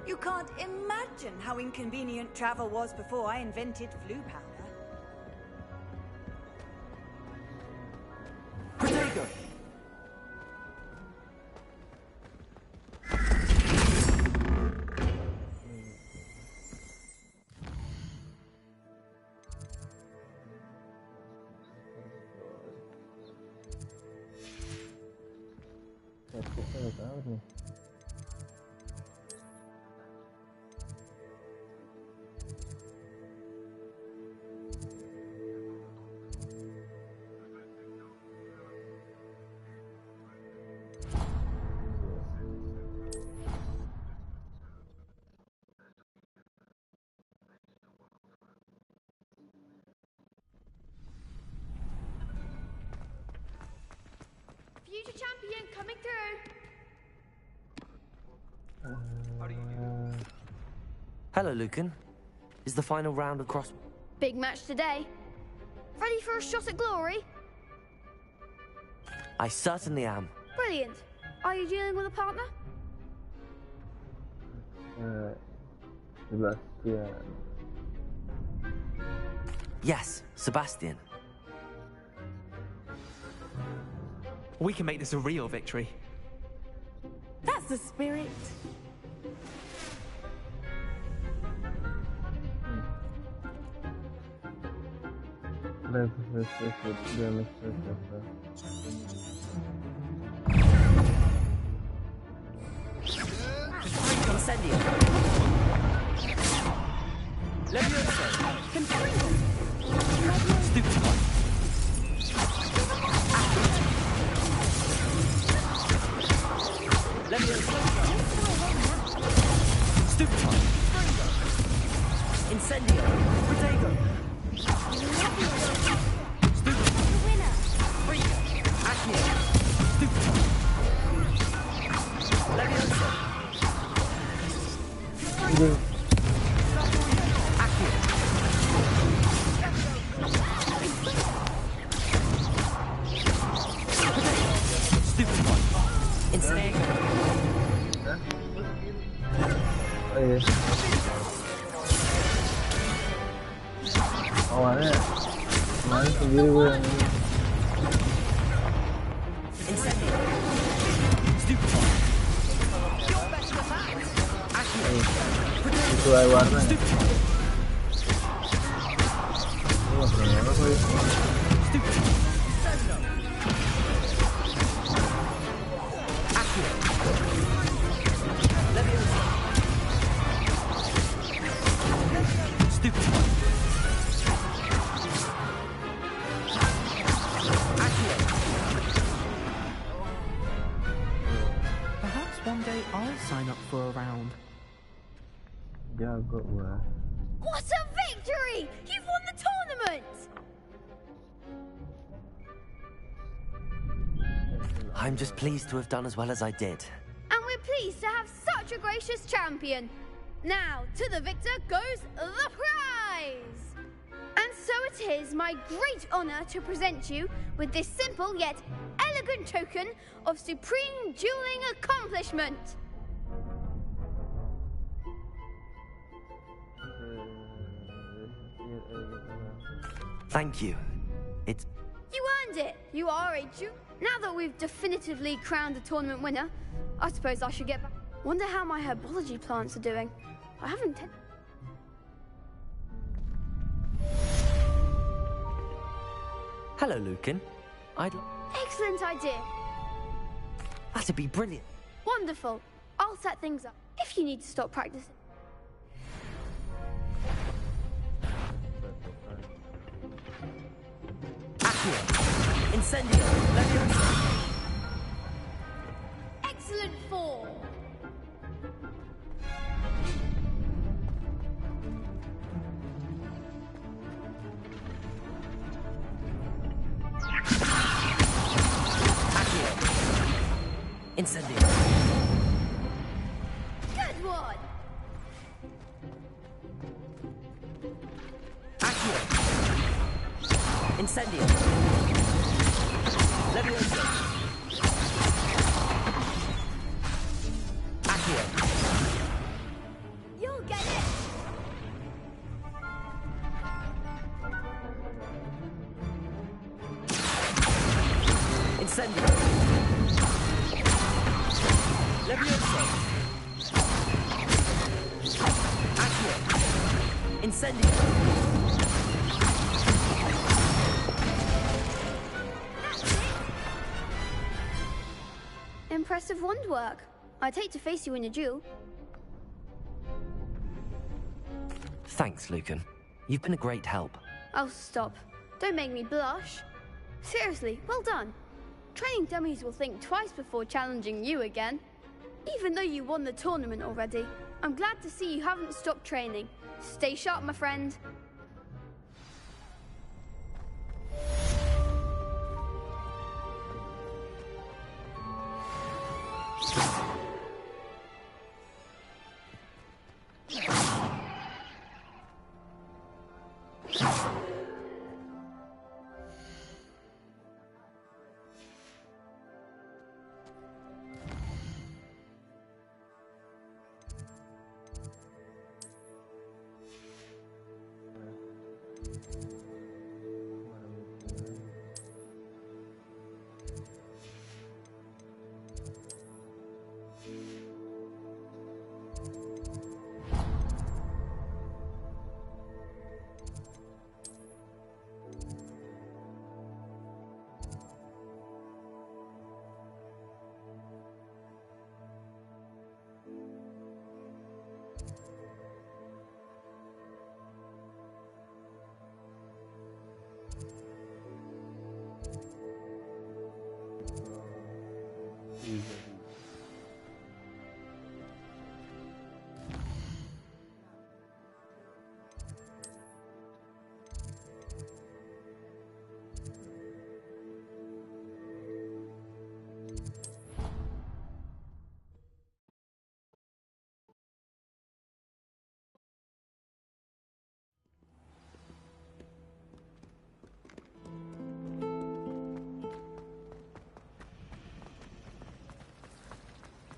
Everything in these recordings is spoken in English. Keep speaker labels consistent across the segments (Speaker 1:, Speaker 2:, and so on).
Speaker 1: You can't imagine how inconvenient travel was before I invented flu powder.
Speaker 2: Protego!
Speaker 3: Future champion coming through.
Speaker 4: Hello, Lucan. Is the final round across?
Speaker 3: Big match today. Ready for a shot at glory?
Speaker 4: I certainly am.
Speaker 3: Brilliant. Are you dealing with a partner?
Speaker 5: Sebastian.
Speaker 4: Yes, Sebastian.
Speaker 2: We can make this a real victory.
Speaker 1: That's the spirit.
Speaker 4: Incendio. Levioso. Stupid one. Levioso. Stupid one. Incendio. Protego. Stupid.
Speaker 3: The winner.
Speaker 4: Freak. Accio. Stupid. Levioso. Accio. Stupid one. Incendio.
Speaker 5: Oh iya. Awalnya kemarin sendiri gue yang ini.
Speaker 4: Incendio. Stupid one. Accio.
Speaker 5: Sesuai warna.
Speaker 4: Stupid one.
Speaker 5: Ini nggak pernah apa ya.
Speaker 4: Stupid. Accio. Levioso. Stupid one. Accio.
Speaker 2: Perhaps one day I'll sign up for a round.
Speaker 5: Jago gue.
Speaker 3: What a victory! You've won the tournament!
Speaker 4: I'm just pleased to have done as well as I did.
Speaker 3: And we're pleased to have such a gracious champion. Now, to the victor goes the prize! And so it is my great honor to present you with this simple yet elegant token of supreme dueling accomplishment.
Speaker 4: Thank you. It's...
Speaker 3: You earned it. You are a Jew. Now that we've definitively crowned the tournament winner, I suppose I should get back. Wonder how my herbology plants are doing. I haven't...
Speaker 4: Hello, Lucan.
Speaker 3: Excellent idea.
Speaker 4: That'd be brilliant.
Speaker 3: Wonderful. I'll set things up if you need to stop practicing.
Speaker 4: Accio. Incendio. Levioso.
Speaker 3: Excellent form.
Speaker 4: Accio. Incendio.
Speaker 3: Good one.
Speaker 4: Accio. Incendio. Levioso. Accio. Incendio. Levioso. Accio. Incendio.
Speaker 3: Impressive wand work. I'd hate to face you in a duel.
Speaker 4: Thanks, Lucan. You've been a great help.
Speaker 3: Oh, stop. Don't make me blush. Seriously, well done. Training dummies will think twice before challenging you again. Even though you won the tournament already, I'm glad to see you haven't stopped training. Stay sharp, my friend.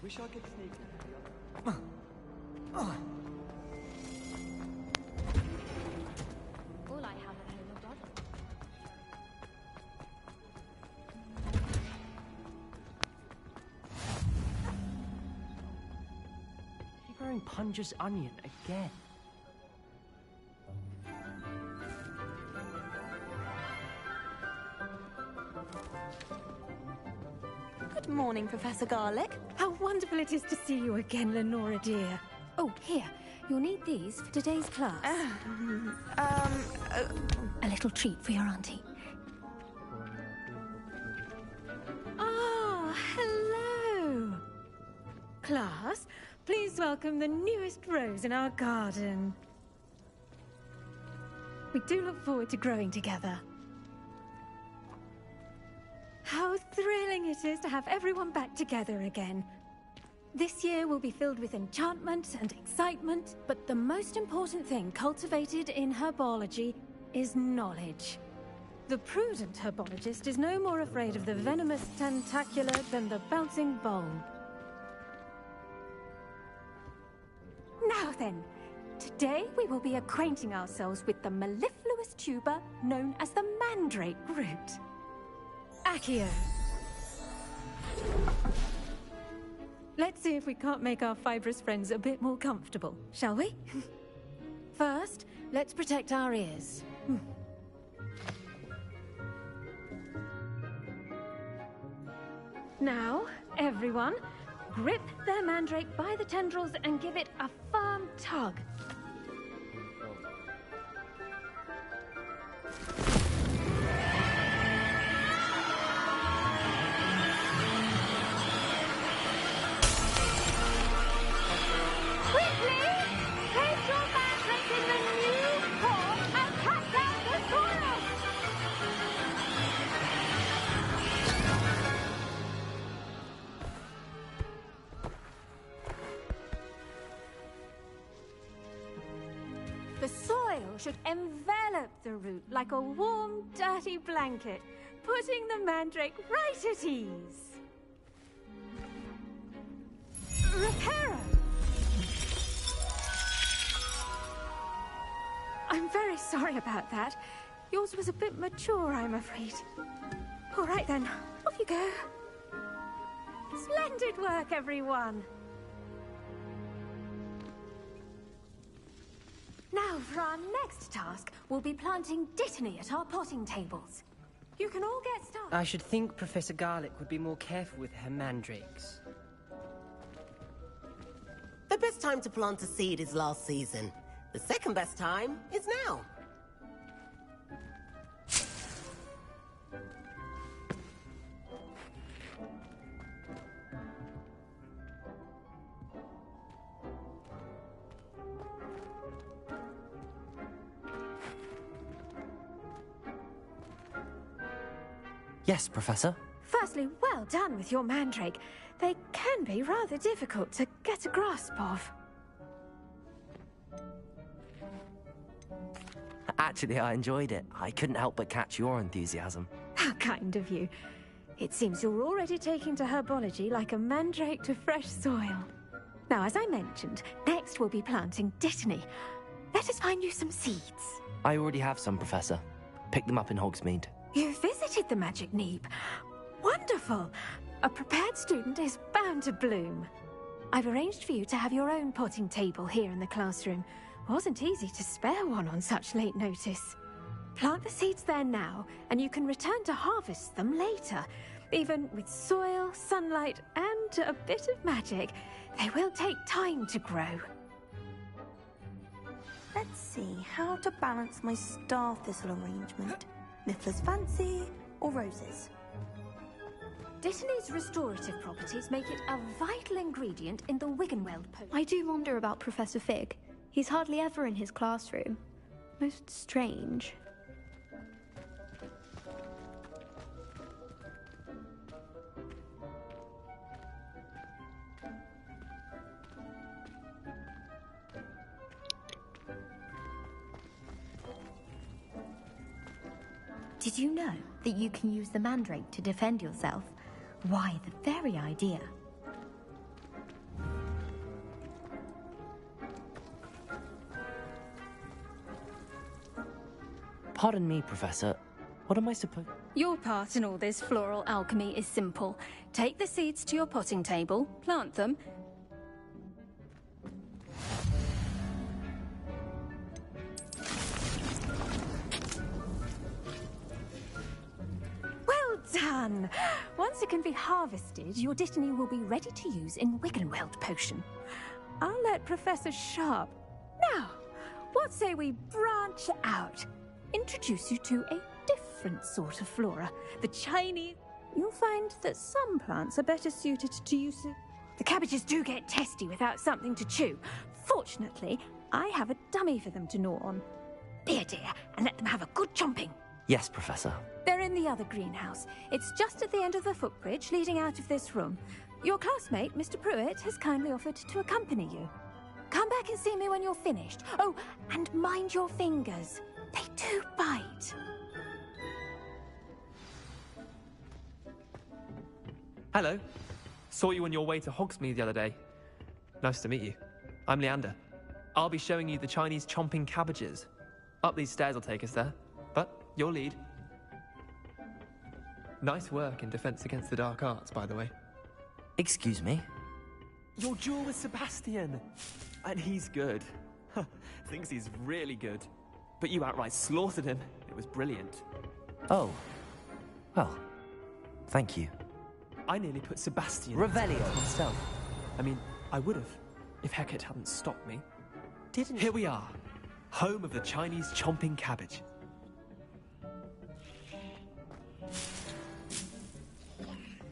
Speaker 2: Wish I could sneak.
Speaker 6: All I have at home are brothers.
Speaker 7: You're growing Punja's onion again.
Speaker 8: Good morning, Professor Garlic. How wonderful it is to see you again, Lenora dear.
Speaker 6: Oh, here. You'll need these for today's class. A little treat for your auntie.
Speaker 8: Ah, hello. Class, please welcome the newest rose in our garden. We do look forward to growing together. How thrilling it is to have everyone back together again. This year will be filled with enchantment and excitement, but the most important thing cultivated in herbology is knowledge. The prudent herbologist is no more afraid of the venomous tentacula than the bouncing bulb. Now then, today we will be acquainting ourselves with the mellifluous tuber known as the mandrake root. Accio. Let's see if we can't make our fibrous friends a bit more comfortable, shall we? First, let's protect our ears. Now, everyone, grip their mandrake by the tendrils and give it a firm tug. The soil should envelop the root like a warm, dirty blanket, putting the mandrake right at ease. Reparo! I'm very sorry about that. Yours was a bit mature, I'm afraid. All right then, off you go. Splendid work, everyone. Now, for our next task, we'll be planting Dittany at our potting tables. You can all get started.
Speaker 7: I should think Professor Garlick would be more careful with her mandrakes.
Speaker 9: The best time to plant a seed is last season. The second best time is now.
Speaker 4: Yes, Professor.
Speaker 8: Firstly, well done with your mandrake. They can be rather difficult to get a grasp of.
Speaker 4: Actually, I enjoyed it. I couldn't help but catch your enthusiasm.
Speaker 8: How kind of you. It seems you're already taking to herbology like a mandrake to fresh soil. Now, as I mentioned, next we'll be planting Dittany. Let us find you some seeds.
Speaker 4: I already have some, Professor. Picked them up in Hogsmeade.
Speaker 8: You visited the Magic Neep. Wonderful! A prepared student is bound to bloom. I've arranged for you to have your own potting table here in the classroom. Wasn't easy to spare one on such late notice. Plant the seeds there now, and you can return to harvest them later. Even with soil, sunlight, and a bit of magic, they will take time to grow.
Speaker 10: Let's see how to balance my star thistle arrangement. Niffler's fancy or roses?
Speaker 8: Dittany's restorative properties make it a vital ingredient in the Wiggenweld potion.
Speaker 3: I do wonder about Professor Fig. He's hardly ever in his classroom. Most strange.
Speaker 10: Did you know that you can use the mandrake to defend yourself? Why, the very idea.
Speaker 4: Pardon me, Professor. What am I supposed...
Speaker 8: Your part in all this floral alchemy is simple. Take the seeds to your potting table, plant them. Well done! Once it can be harvested, your Dittany will be ready to use in Wiggenweld potion. I'll let Professor Sharp... Now, what say we branch out? Introduce you to a different sort of flora, the Chinese. You'll find that some plants are better suited to use. The cabbages do get testy without something to chew. Fortunately, I have a dummy for them to gnaw on. Be a dear and let them have a good chomping.
Speaker 4: Yes, Professor.
Speaker 8: They're in the other greenhouse. It's just at the end of the footbridge leading out of this room. Your classmate, Mr. Pruitt, has kindly offered to accompany you. Come back and see me when you're finished. Oh, and mind your fingers. They do bite.
Speaker 2: Hello. Saw you on your way to Hogsmeade the other day. Nice to meet you. I'm Leander. I'll be showing you the Chinese chomping cabbages. Up these stairs will take us there. But your lead. Nice work in Defense Against the Dark Arts, by the way.
Speaker 4: Excuse me?
Speaker 2: Your duel with Sebastian. And he's good. Thinks he's really good. But you outright slaughtered him. It was brilliant.
Speaker 4: Oh. Well, thank you.
Speaker 2: I nearly put Sebastian...
Speaker 4: Revelio.
Speaker 2: ...myself. I mean, I would have, if Hecate hadn't stopped me. Here we are. Home of the Chinese chomping cabbage.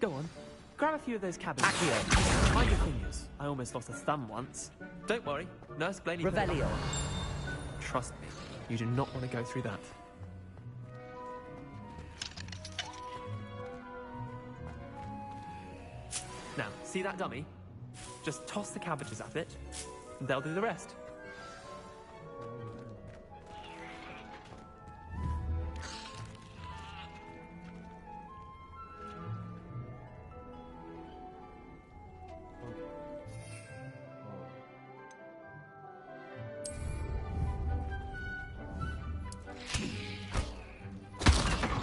Speaker 2: Go on. Grab a few of those cabbages.
Speaker 4: Accio.
Speaker 2: Mind your fingers. I almost lost a thumb once. Don't worry. Nurse Blaney...
Speaker 4: Revelio.
Speaker 2: Trust me. You do not want to go through that. Now, see that dummy? Just toss the cabbages at it, and they'll do the rest.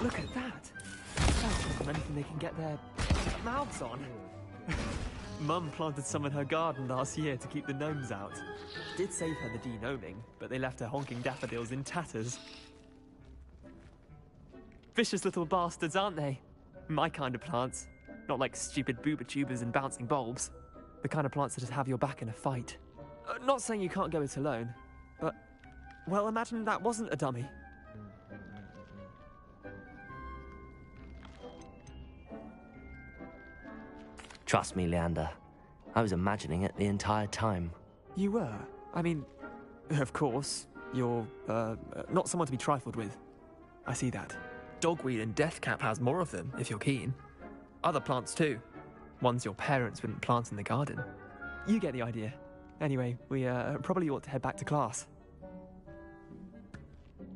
Speaker 2: Look at that! That's more than anything they can get their mouths on. Mum planted some in her garden last year to keep the gnomes out. Did save her the de-gnoming, but they left her honking daffodils in tatters. Vicious little bastards, aren't they? My kind of plants. Not like stupid booba tubers and bouncing bulbs. The kind of plants that just have your back in a fight. Not saying you can't go it alone, but... well, imagine that wasn't a dummy.
Speaker 4: Trust me, Leander. I was imagining it the entire time.
Speaker 2: You were? I mean, of course, you're, not someone to be trifled with. I see that. Dogweed and deathcap has more of them, if you're keen. Other plants too. Ones your parents wouldn't plant in the garden. You get the idea. Anyway, we, probably ought to head back to class.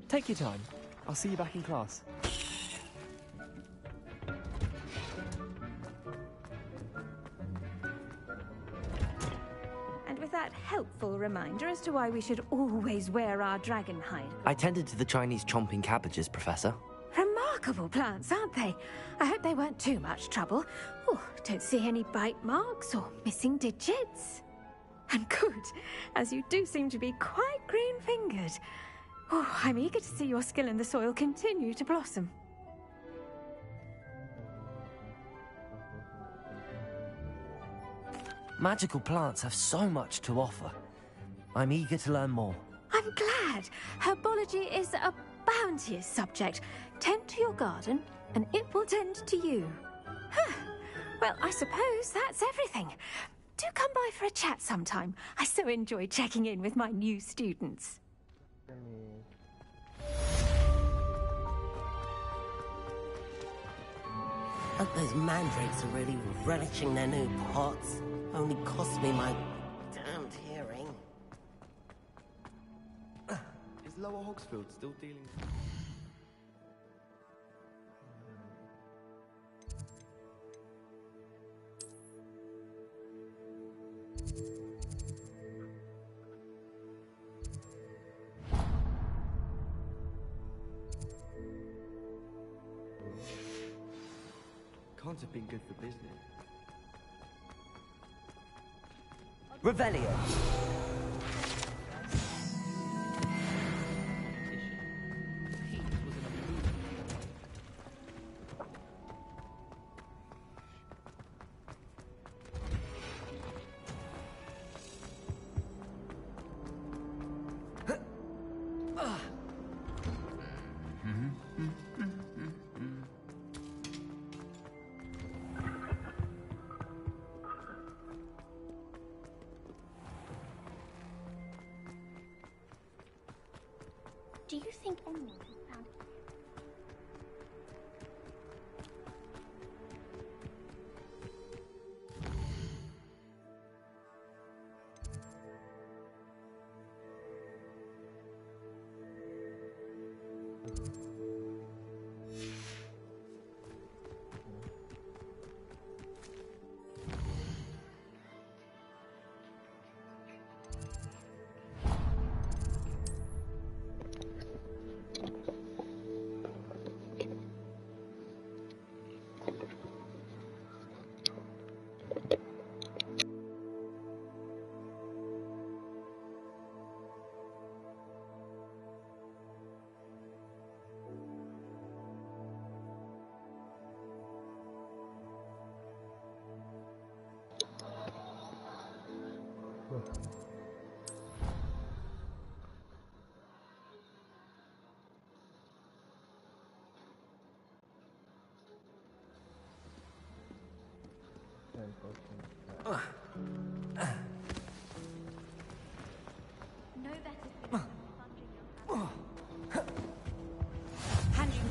Speaker 2: Take your time. I'll see you back in class.
Speaker 8: That helpful reminder as to why we should always wear our dragon hide.
Speaker 4: I tended to the Chinese chomping cabbages, Professor.
Speaker 8: Remarkable plants, aren't they? I hope they weren't too much trouble. Oh, don't see any bite marks or missing digits. And good, as you do seem to be quite green-fingered. Oh, I'm eager to see your skill in the soil continue to blossom.
Speaker 4: Magical plants have so much to offer. I'm eager to learn more.
Speaker 8: I'm glad. Herbology is a bounteous subject. Tend to your garden, and it will tend to you. Huh. Well, I suppose that's everything. Do come by for a chat sometime. I so enjoy checking in with my new students.
Speaker 9: Hope those mandrakes are really relishing their new pots. Only cost me my damned hearing.
Speaker 11: Is Lower Hogsfield still dealing... Can't have been good for business.
Speaker 4: Revelio.
Speaker 3: Do you think anyone has found it?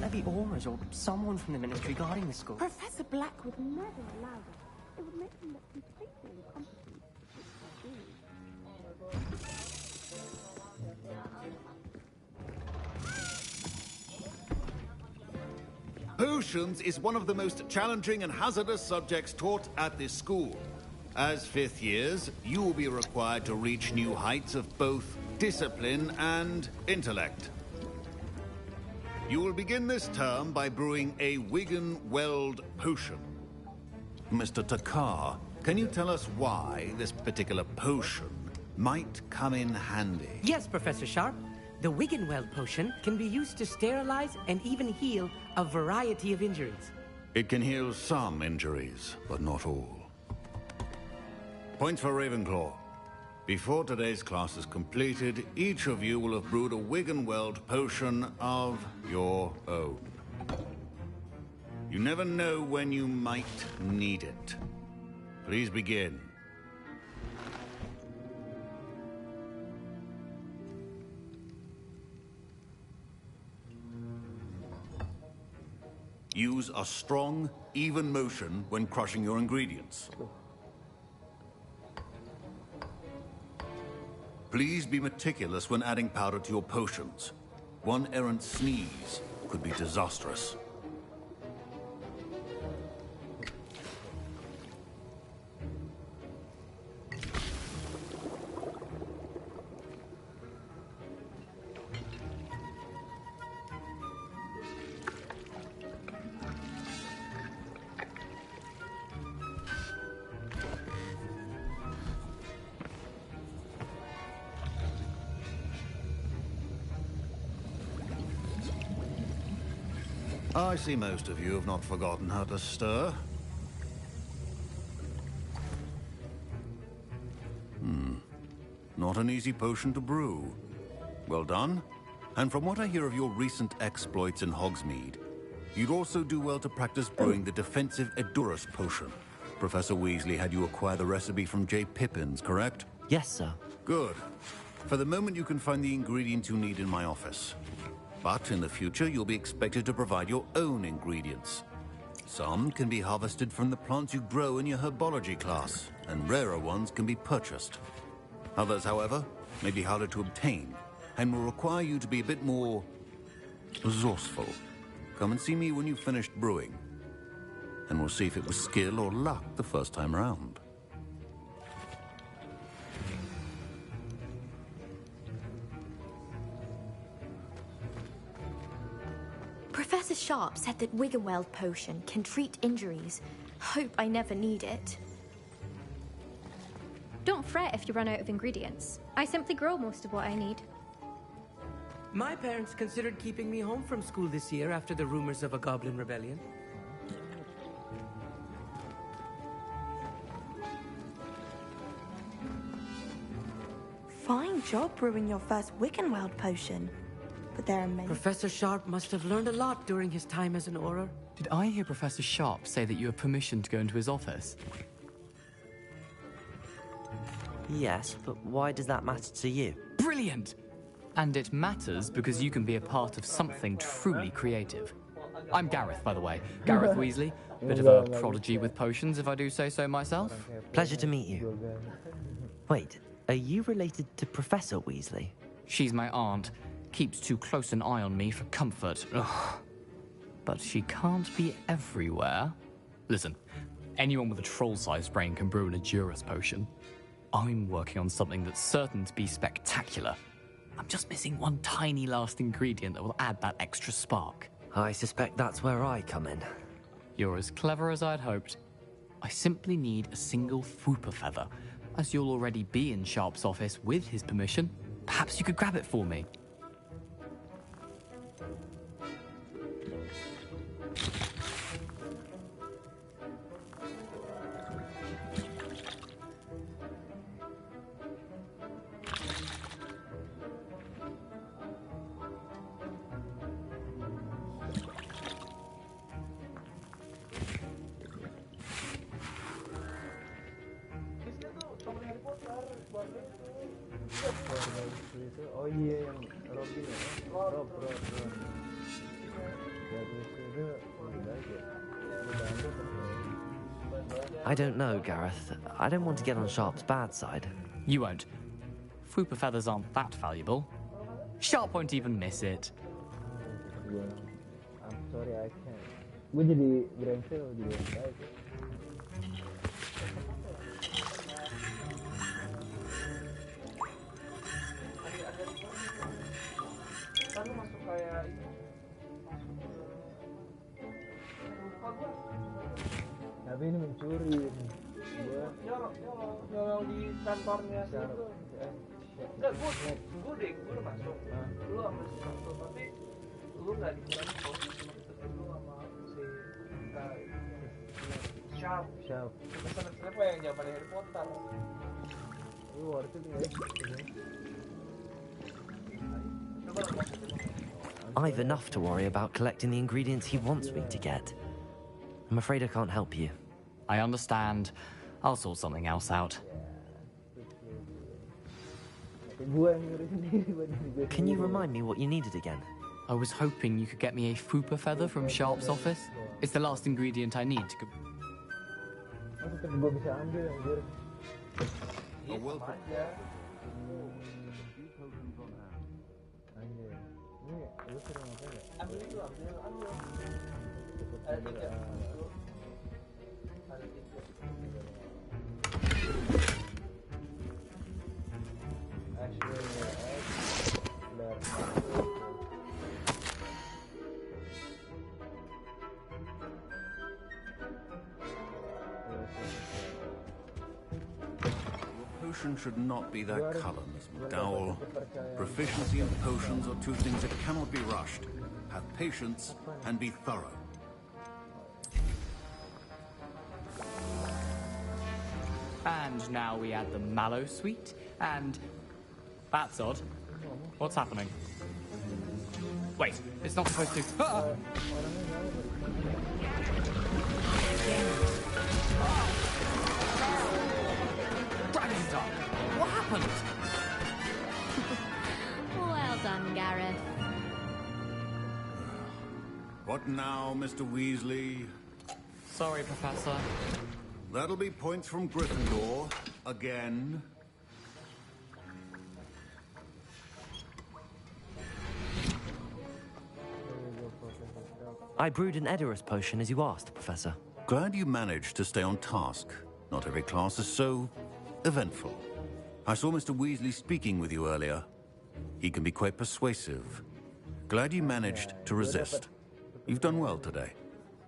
Speaker 7: Maybe Aura's or someone from the ministry guarding the school.
Speaker 3: Professor Black would never allow this. It would make him look completely incompetent.
Speaker 12: Potions is one of the most challenging and hazardous subjects taught at this school. As fifth years, you will be required to reach new heights of both discipline and intellect. You will begin this term by brewing a Wigan Weld potion. Mr. Takar, can you tell us why this particular potion might come in handy?
Speaker 13: Yes, Professor Sharp. The Wiggenweld potion can be used to sterilize and even heal a variety of injuries.
Speaker 12: It can heal some injuries, but not all. Points for Ravenclaw. Before today's class is completed, each of you will have brewed a Wiggenweld potion of your own. You never know when you might need it. Please begin. Use a strong, even motion when crushing your ingredients. Please be meticulous when adding powder to your potions. One errant sneeze could be disastrous. I see most of you have not forgotten how to stir. Not an easy potion to brew. Well done. And from what I hear of your recent exploits in Hogsmeade, you'd also do well to practice brewing the defensive Edurus potion. Professor Weasley had you acquire the recipe from J. Pippins, correct?
Speaker 4: Yes, sir.
Speaker 12: Good. For the moment, you can find the ingredients you need in my office. But in the future, you'll be expected to provide your own ingredients. Some can be harvested from the plants you grow in your herbology class, and rarer ones can be purchased. Others, however, may be harder to obtain, and will require you to be a bit more resourceful. Come and see me when you've finished brewing, and we'll see if it was skill or luck the first time around.
Speaker 14: Professor Sharp said that Wiggenweld potion can treat injuries. Hope I never need it.
Speaker 15: Don't fret if you run out of ingredients. I simply grow most of what I need.
Speaker 13: My parents considered keeping me home from school this year after the rumors of a goblin rebellion.
Speaker 10: Fine job brewing your first Wiggenweld potion. But there are many...
Speaker 13: Professor Sharp must have learned a lot during his time as an Auror.
Speaker 16: Did I hear Professor Sharp say that you have permission to go into his office?
Speaker 4: Yes, but why does that matter to you?
Speaker 16: Brilliant! And it matters because you can be a part of something truly creative. I'm Gareth, by the way. Gareth Weasley. Bit of a prodigy with potions, if I do say so myself.
Speaker 4: Pleasure to meet you. Wait, are you related to Professor Weasley?
Speaker 16: She's my aunt. Keeps too close an eye on me for comfort. Ugh. But she can't be everywhere. Listen, anyone with a troll-sized brain can brew an Edurus potion. I'm working on something that's certain to be spectacular. I'm just missing one tiny last ingredient that will add that extra spark.
Speaker 4: I suspect that's where I come in.
Speaker 16: You're as clever as I'd hoped. I simply need a single Fwooper feather. As you'll already be in Sharp's office with his permission, perhaps you could grab it for me.
Speaker 5: Oh iya yang Robin ya, Rob.
Speaker 4: I don't know, Gareth. I don't want to get on Sharp's bad side.
Speaker 16: You won't. Fwooper feathers aren't that valuable. Sharp won't even miss it.
Speaker 5: I'm sorry, I can't. Gue jadi Granger juga baik. Tapi ini mencuri ini. Gua
Speaker 17: nyolong di kantornya situ. Enggak, gue udah masuk. Lu sama si Sabtu, tapi lu nggak dikira posisi lu sama si Sharp. Pesan siapa yang jawabannya Harry Potter?
Speaker 5: Lu worth it ya.
Speaker 4: I've enough to worry about collecting the ingredients he wants me to get. I'm afraid I can't help you.
Speaker 16: I understand. I'll sort something else out.
Speaker 4: Can you remind me what you needed again?
Speaker 16: I was hoping you could get me a fupa feather from Sharp's office. It's the last ingredient I need to go...
Speaker 5: Gua bisa ambil anjir. Anjir. Ini lu suruh ngapain ya?
Speaker 17: Ambil. Ada 3 itu. Ada 3.
Speaker 12: Potion should not be that color, Miss McDowell. Proficiency in potions are two things that cannot be rushed. Have patience and be thorough.
Speaker 16: And now we add the mallow sweet, and... That's odd. What's happening? Wait, it's not supposed to... Ah! Dragon's What happened?
Speaker 18: Well done, Gareth.
Speaker 12: What now, Mr. Weasley?
Speaker 16: Sorry, Professor.
Speaker 12: That'll be points from Gryffindor. Again.
Speaker 4: I brewed an Edorus potion as you asked, Professor.
Speaker 12: Glad you managed to stay on task. Not every class is so eventful. I saw Mr. Weasley speaking with you earlier. He can be quite persuasive. Glad you managed to resist. You've done well today.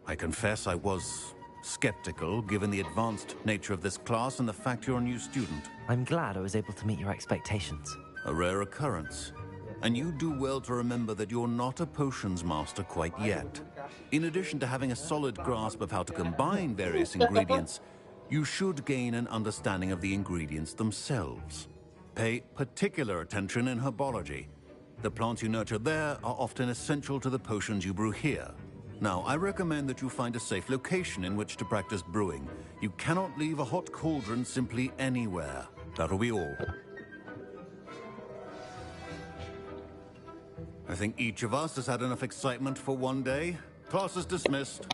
Speaker 12: I confess I was skeptical, given the advanced nature of this class and the fact you're a new student.
Speaker 4: I'm glad I was able to meet your expectations.
Speaker 12: A rare occurrence. And you do well to remember that you're not a potions master quite yet. In addition to having a solid grasp of how to combine various ingredients, you should gain an understanding of the ingredients themselves. Pay particular attention in herbology. The plants you nurture there are often essential to the potions you brew here. Now, I recommend that you find a safe location in which to practice brewing. You cannot leave a hot cauldron simply anywhere. That'll be all. I think each of us has had enough excitement for one day. Class is dismissed.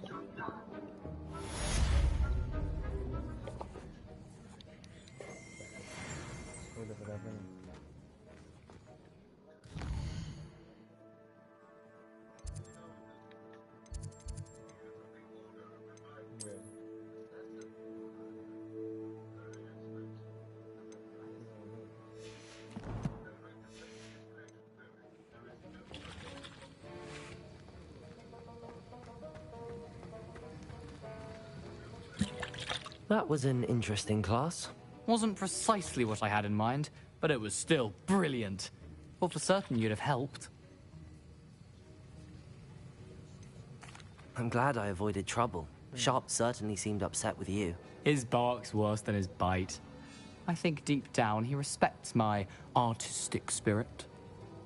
Speaker 4: That was an interesting class.
Speaker 16: Wasn't precisely what I had in mind, but it was still brilliant. Well, for certain you'd have helped.
Speaker 4: I'm glad I avoided trouble. Sharp certainly seemed upset with you.
Speaker 16: His bark's worse than his bite. I think deep down he respects my artistic spirit.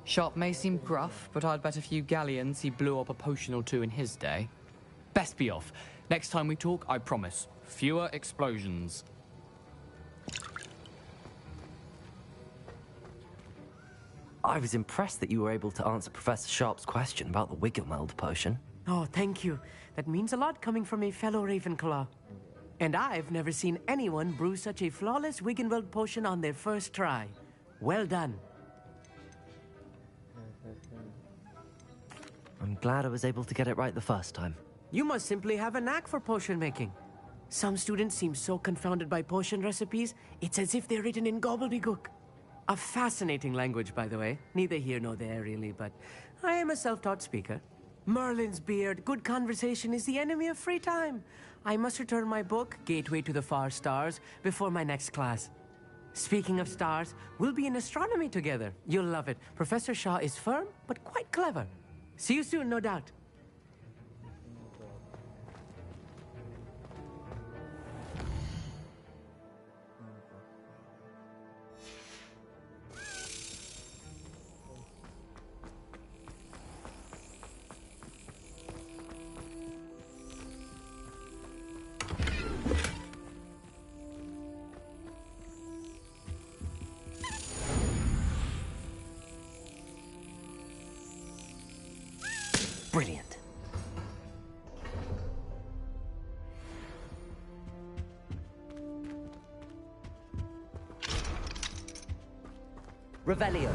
Speaker 16: Sharp may seem gruff, but I'd bet a few galleons he blew up a potion or two in his day. Best be off. Next time we talk, I promise, fewer explosions.
Speaker 4: I was impressed that you were able to answer Professor Sharp's question about the Wiggenweld potion.
Speaker 13: Oh, thank you. That means a lot coming from a fellow Ravenclaw. And I've never seen anyone brew such a flawless Wiggenweld potion on their first try. Well done.
Speaker 4: I'm glad I was able to get it right the first time.
Speaker 13: You must simply have a knack for potion making. Some students seem so confounded by potion recipes, it's as if they're written in gobbledygook. A fascinating language, by the way. Neither here nor there, really, but I am a self-taught speaker. Merlin's beard. Good conversation is the enemy of free time. I must return my book, Gateway to the Far Stars, before my next class. Speaking of stars, we'll be in astronomy together. You'll love it. Professor Shaw is firm, but quite clever. See you soon, no doubt.
Speaker 4: Brilliant. Revelio.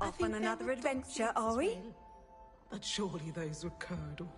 Speaker 1: Off on another adventure, are we?
Speaker 19: But surely those were curdle.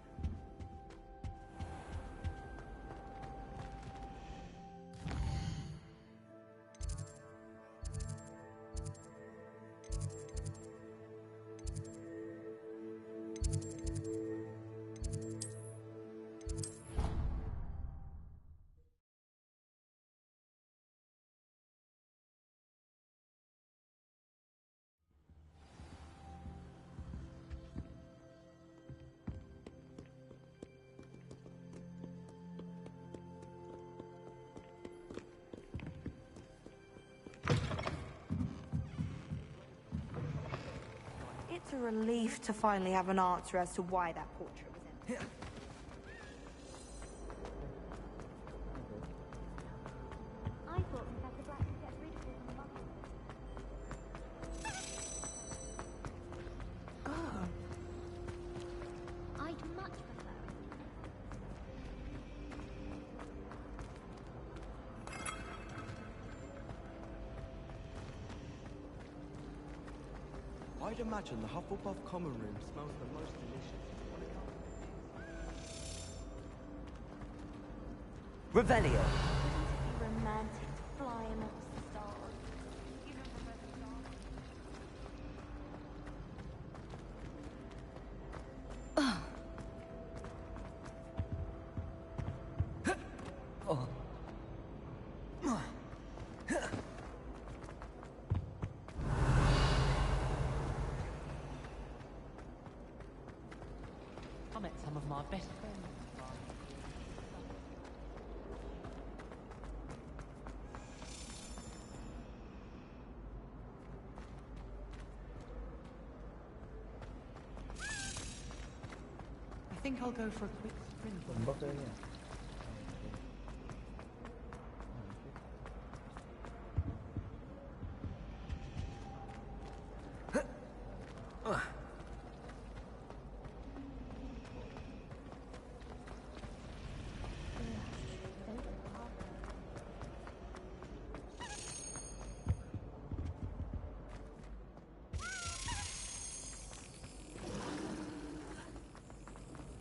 Speaker 10: It's a relief to finally have an answer as to why that portrait was empty.
Speaker 3: I thought Professor Black could get rid of all the money.
Speaker 10: Oh.
Speaker 3: I'd much prefer it.
Speaker 11: I'd imagine the Hufflepuff common room smells the most delicious.
Speaker 4: Revelio.
Speaker 10: Wouldn't it be romantic to fly amongst the stars? Even Professor Shaw.
Speaker 4: Oh.
Speaker 7: I met some of my best friends. I think I'll go for a quick sprint.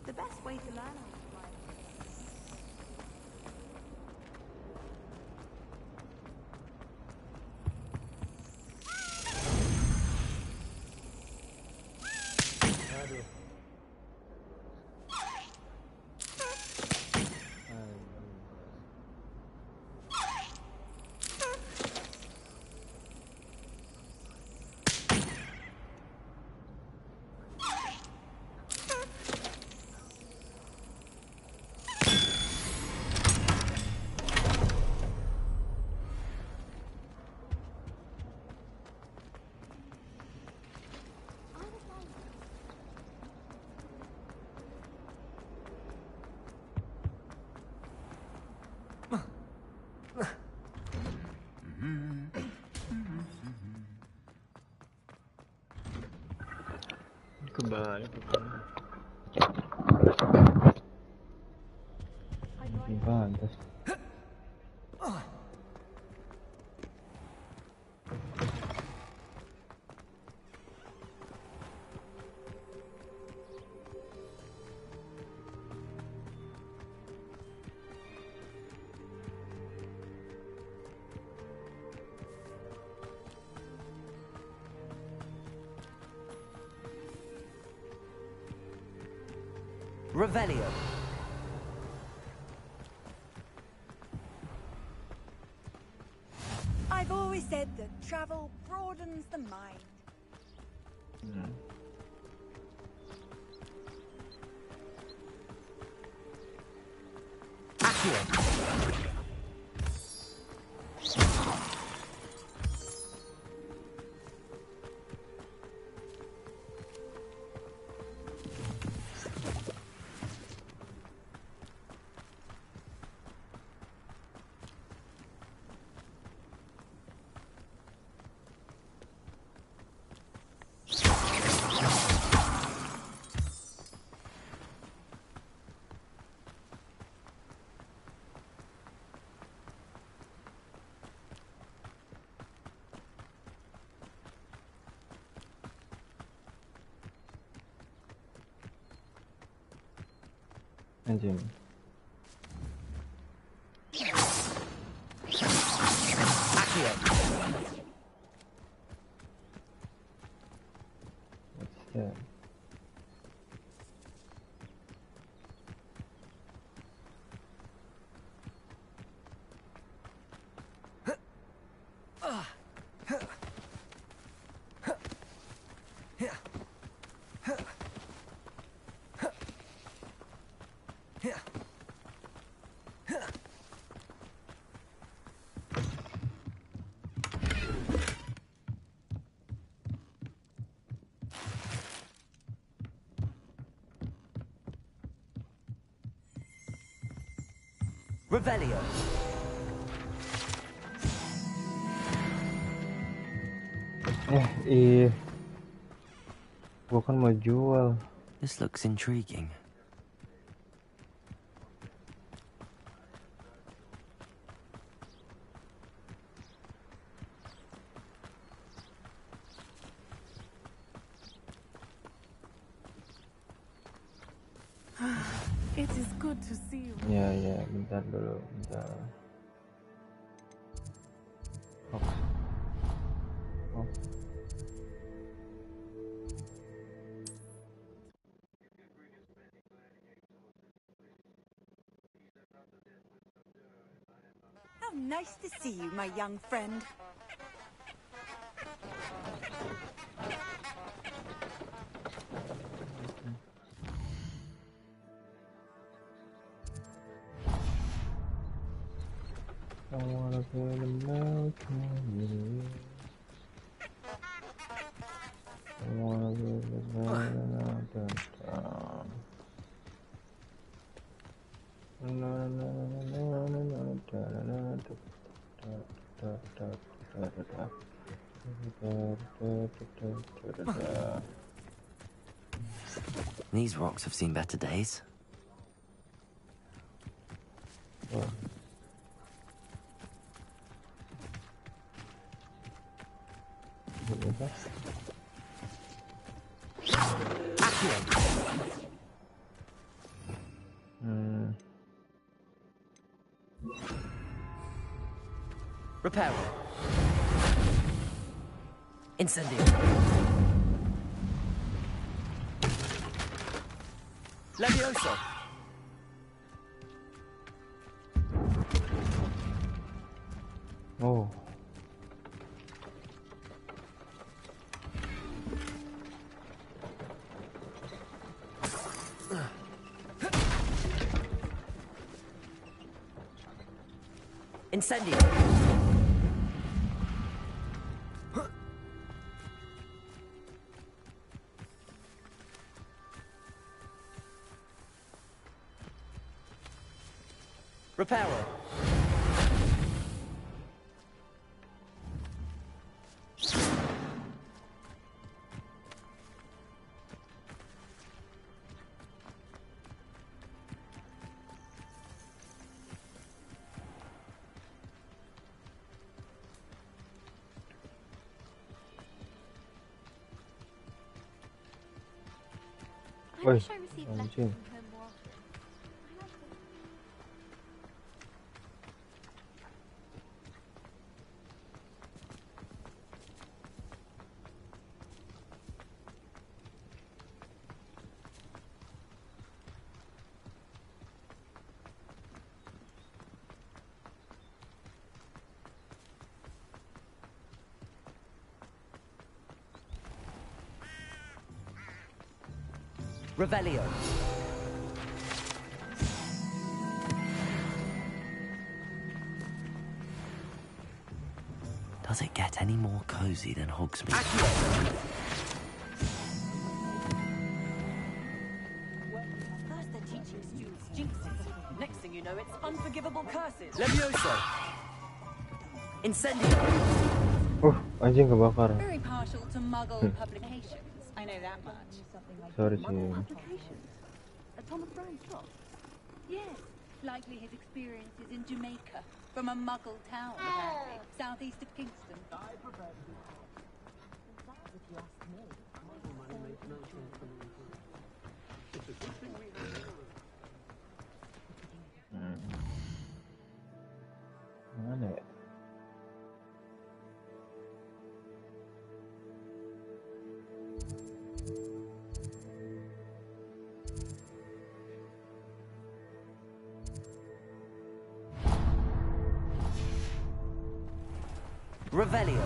Speaker 10: The best way to learn how to fly.
Speaker 5: Aduh. Kebal. pantas.
Speaker 9: Revelio.
Speaker 1: I've always said that travel broadens the mind.
Speaker 5: Anjing. What's that?
Speaker 9: Revelio.
Speaker 5: Gua kan mau jual.
Speaker 4: This looks intriguing.
Speaker 19: It is good to see you.
Speaker 5: Ya, bentar dulu, bentar. Oh.
Speaker 1: How nice to see you, my young friend.
Speaker 5: I wanna feel the mountain. I wanna feel the mountain.
Speaker 4: These rocks have seen better days.
Speaker 9: Repair. Incendio. Levioso.
Speaker 5: Oh.
Speaker 9: Incendio. Reparo.
Speaker 6: I wish I received letters
Speaker 5: anjing.
Speaker 6: from her more.
Speaker 4: Revelio. Does it get any more cozy than Hogsmeade?
Speaker 20: First they're teaching students jinxes. Next thing you know, it's unforgivable curses.
Speaker 4: Levioso. Incendio.
Speaker 5: Anjing kebakar.
Speaker 20: Very partial to Muggle publications. I know that much.
Speaker 5: Sorry sih.
Speaker 20: At Thomas Brown's shop? Yes. Likely his experiences in Jamaica. From a Muggle town, apparently. Southeast of Kingston.
Speaker 5: Mana ya?
Speaker 4: Revelio.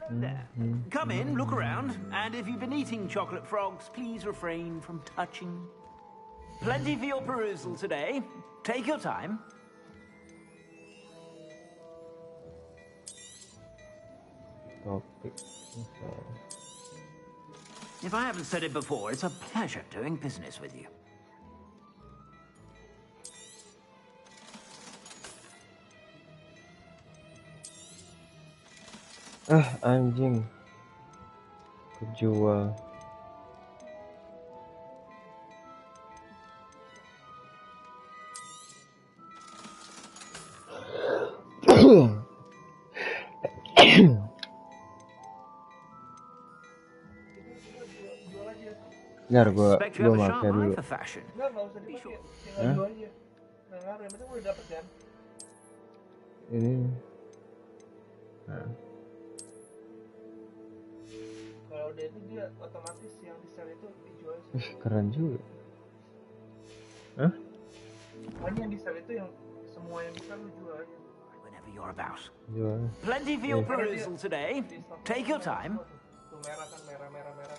Speaker 21: There. Come in, look around, and if you've been eating chocolate frogs, please refrain from touching. Plenty for your perusal today. Take your time. If I haven't said it before, it's a pleasure doing business with you.
Speaker 5: Anjing. Kejual. Bentar, gua makan dulu.
Speaker 17: Enggak usah dipakai, tinggal jual aja. Nah, yang penting udah dapet kan?
Speaker 5: Ini. Nah.
Speaker 17: Kalau udah itu dia otomatis yang di sel itu dijual.
Speaker 5: Keren juga. Hah?
Speaker 17: Pokoknya yang di sel itu yang semua yang bisa lu jual aja.
Speaker 21: Whenever you're about.
Speaker 5: Jual.
Speaker 21: Plenty for your perusal today. Take your time.
Speaker 17: Tuh merah kan, merah.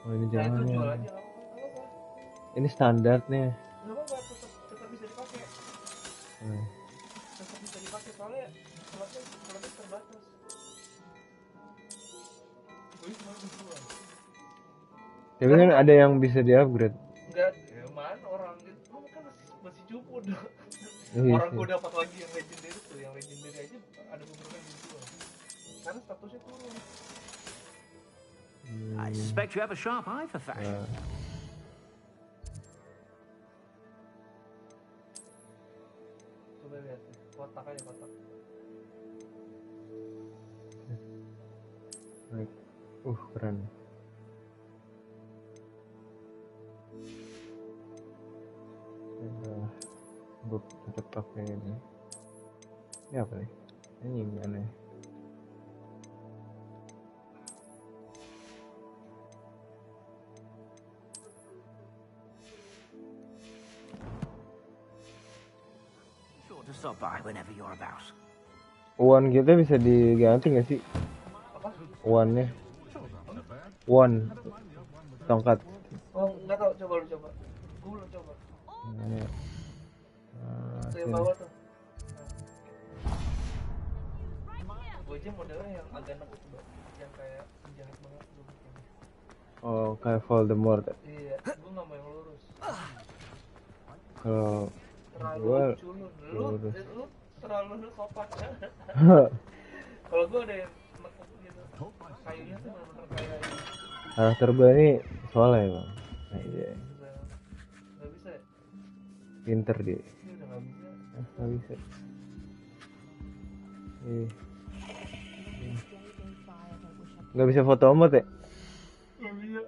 Speaker 5: Oh, ini
Speaker 17: Nah, itu jual
Speaker 5: jangan.
Speaker 17: aja, nggak apa-apa.
Speaker 5: Ini standarnya.
Speaker 17: Nggak apa-apa, tetap bisa dipakai. Tetap bisa dipakai, soalnya slotnya terbatas. Wih, mau dijual.
Speaker 5: Tapi kan ada yang bisa di-upgrade.
Speaker 17: Enggak, ya mana orang itu kan masih cupu dong.
Speaker 5: Iya,
Speaker 17: Orang
Speaker 5: sih.
Speaker 17: gua dapat lagi yang legendary tuh, yang legendary aja ada beberapa yang dijual. Karena statusnya turun.
Speaker 21: I suspect you have a sharp eye for fashion.
Speaker 17: Kotak aja kotak.
Speaker 5: Baik. Keren. Gue tetap pakai ini. Ini apa nih? Ini gimana ya?
Speaker 21: Sure to stop by whenever you're about.
Speaker 5: Wand kita bisa diganti nggak sih? Wandnya? Wand. Tongkat.
Speaker 17: Oh, nggak tahu, coba lu coba. Gue belum coba.
Speaker 5: Ini.
Speaker 17: Tuh yang bawah tuh. Gue aja modelnya yang agak nekuk tuh, yang kayak penjahat banget gue bikin.
Speaker 5: Oh, kayak Voldemort.
Speaker 17: Iya, gue nggak mau yang lurus.
Speaker 5: Kalau
Speaker 17: Terlalu culun. Lu terlalu sopan. Kalau gue ada yang nekuk gitu. Kayunya tuh bener-bener kayak
Speaker 5: karakter gue ini soalnya ya bang. Nah, iya.
Speaker 17: Gak bisa ya?
Speaker 5: Pinter dia.
Speaker 17: Ini udah gak bisa.
Speaker 5: Gak bisa. Gak bisa foto emot ya?
Speaker 17: Gak bisa.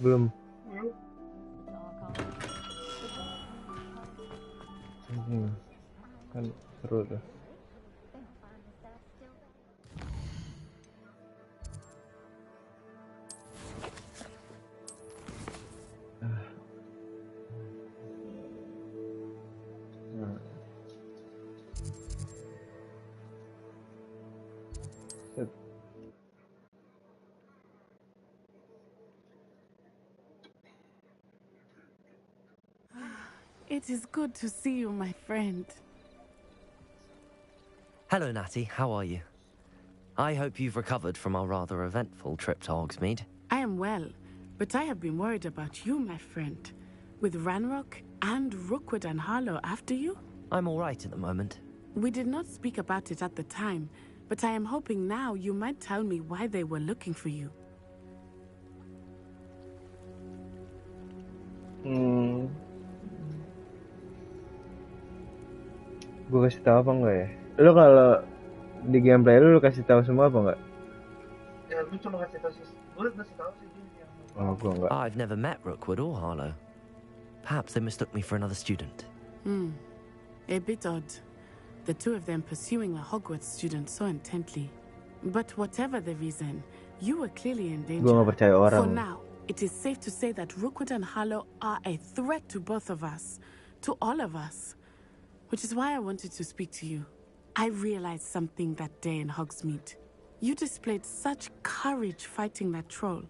Speaker 5: Belum. Kan seru tuh.
Speaker 2: It is good to see you, my friend.
Speaker 4: Hello, Natty. How are you? I hope you've recovered from our rather eventful trip to Hogsmeade.
Speaker 2: I am well, but I have been worried about you, my friend. With Ranrock and Rookwood and Harlow after you?
Speaker 4: I'm all right at the moment.
Speaker 2: We did not speak about it at the time, but I am hoping now you might tell me why they were looking for you.
Speaker 5: Gue kasih tahu apa enggak ya? Lu kalau di gameplay lu kasih tahu semua apa enggak?
Speaker 17: Ya lu cuma kasih tahu sih. Gue kasih tahu sih dia.
Speaker 5: Oh, gue enggak.
Speaker 4: I've never met Rookwood or Harlow. Perhaps they mistook me for another student.
Speaker 2: A bit odd. The two of them pursuing a Hogwarts student so intently. But whatever the reason, you were clearly in danger.
Speaker 5: Gue nggak percaya orang.
Speaker 2: For now, it is safe to say that Rookwood and Harlow are a threat to both of us. To all of us. Which is why I wanted to speak to you. I realized something that day in Hogsmeade. You displayed such courage fighting that troll.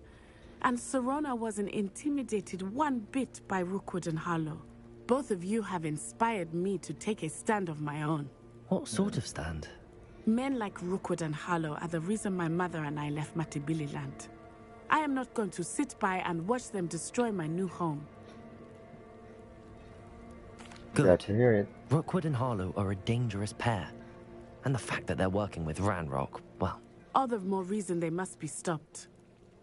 Speaker 2: And Serona wasn't intimidated one bit by Rookwood and Harlow. Both of you have inspired me to take a stand of my own.
Speaker 4: What sort of stand?
Speaker 2: Men like Rookwood and Harlow are the reason my mother and I left Matibili land. I am not going to sit by and watch them destroy my new home.
Speaker 4: Good.
Speaker 5: Glad to hear it.
Speaker 4: Rookwood and Harlow are a dangerous pair. And the fact that they're working with Ranrock, well...
Speaker 2: All the more reason they must be stopped.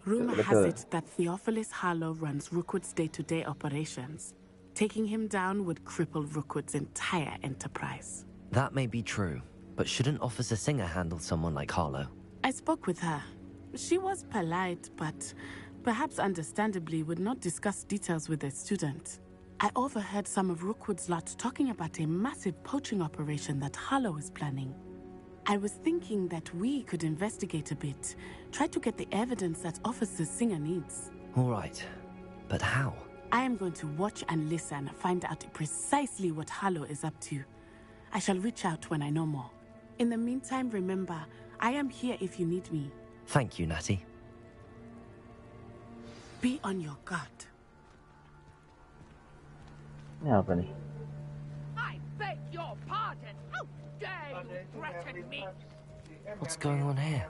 Speaker 2: Rumor has it that Theophilus Harlow runs Rookwood's day-to-day operations. Taking him down would cripple Rookwood's entire enterprise.
Speaker 4: That may be true, but shouldn't Officer Singer handle someone like Harlow?
Speaker 2: I spoke with her. She was polite, but perhaps understandably would not discuss details with a student. I overheard some of Rookwood's lot talking about a massive poaching operation that Harlow is planning. I was thinking that we could investigate a bit, try to get the evidence that Officer Singer needs.
Speaker 4: All right, but how?
Speaker 2: I am going to watch and listen, find out precisely what Harlow is up to. I shall reach out when I know more. In the meantime, remember, I am here if you need me.
Speaker 4: Thank you, Natty.
Speaker 2: Be on your guard.
Speaker 5: Ini apa nih?
Speaker 22: I beg your pardon. How dare you threaten me?
Speaker 4: What's going on here?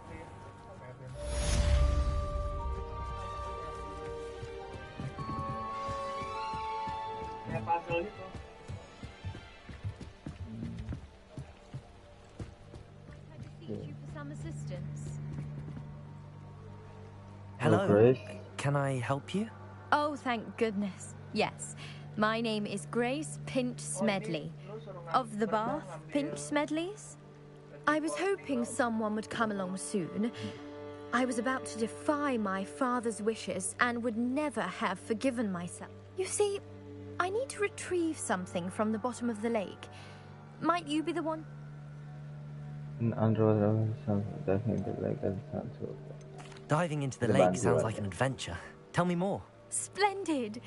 Speaker 17: Kayak puzzle gitu.
Speaker 14: Some assistance.
Speaker 4: Hello,
Speaker 5: Grace.
Speaker 4: Can I help you?
Speaker 14: Oh, thank goodness. Yes. My name is Grace Pinch Smedley. Of the bath, pinch Smedleys? I was hoping someone would come along soon. I was about to defy my father's wishes and would never have forgiven myself. You see, I need to retrieve something from the bottom of the lake. Might you be the one?
Speaker 4: Diving into the lake sounds like an adventure. Tell me more.
Speaker 14: Splendid!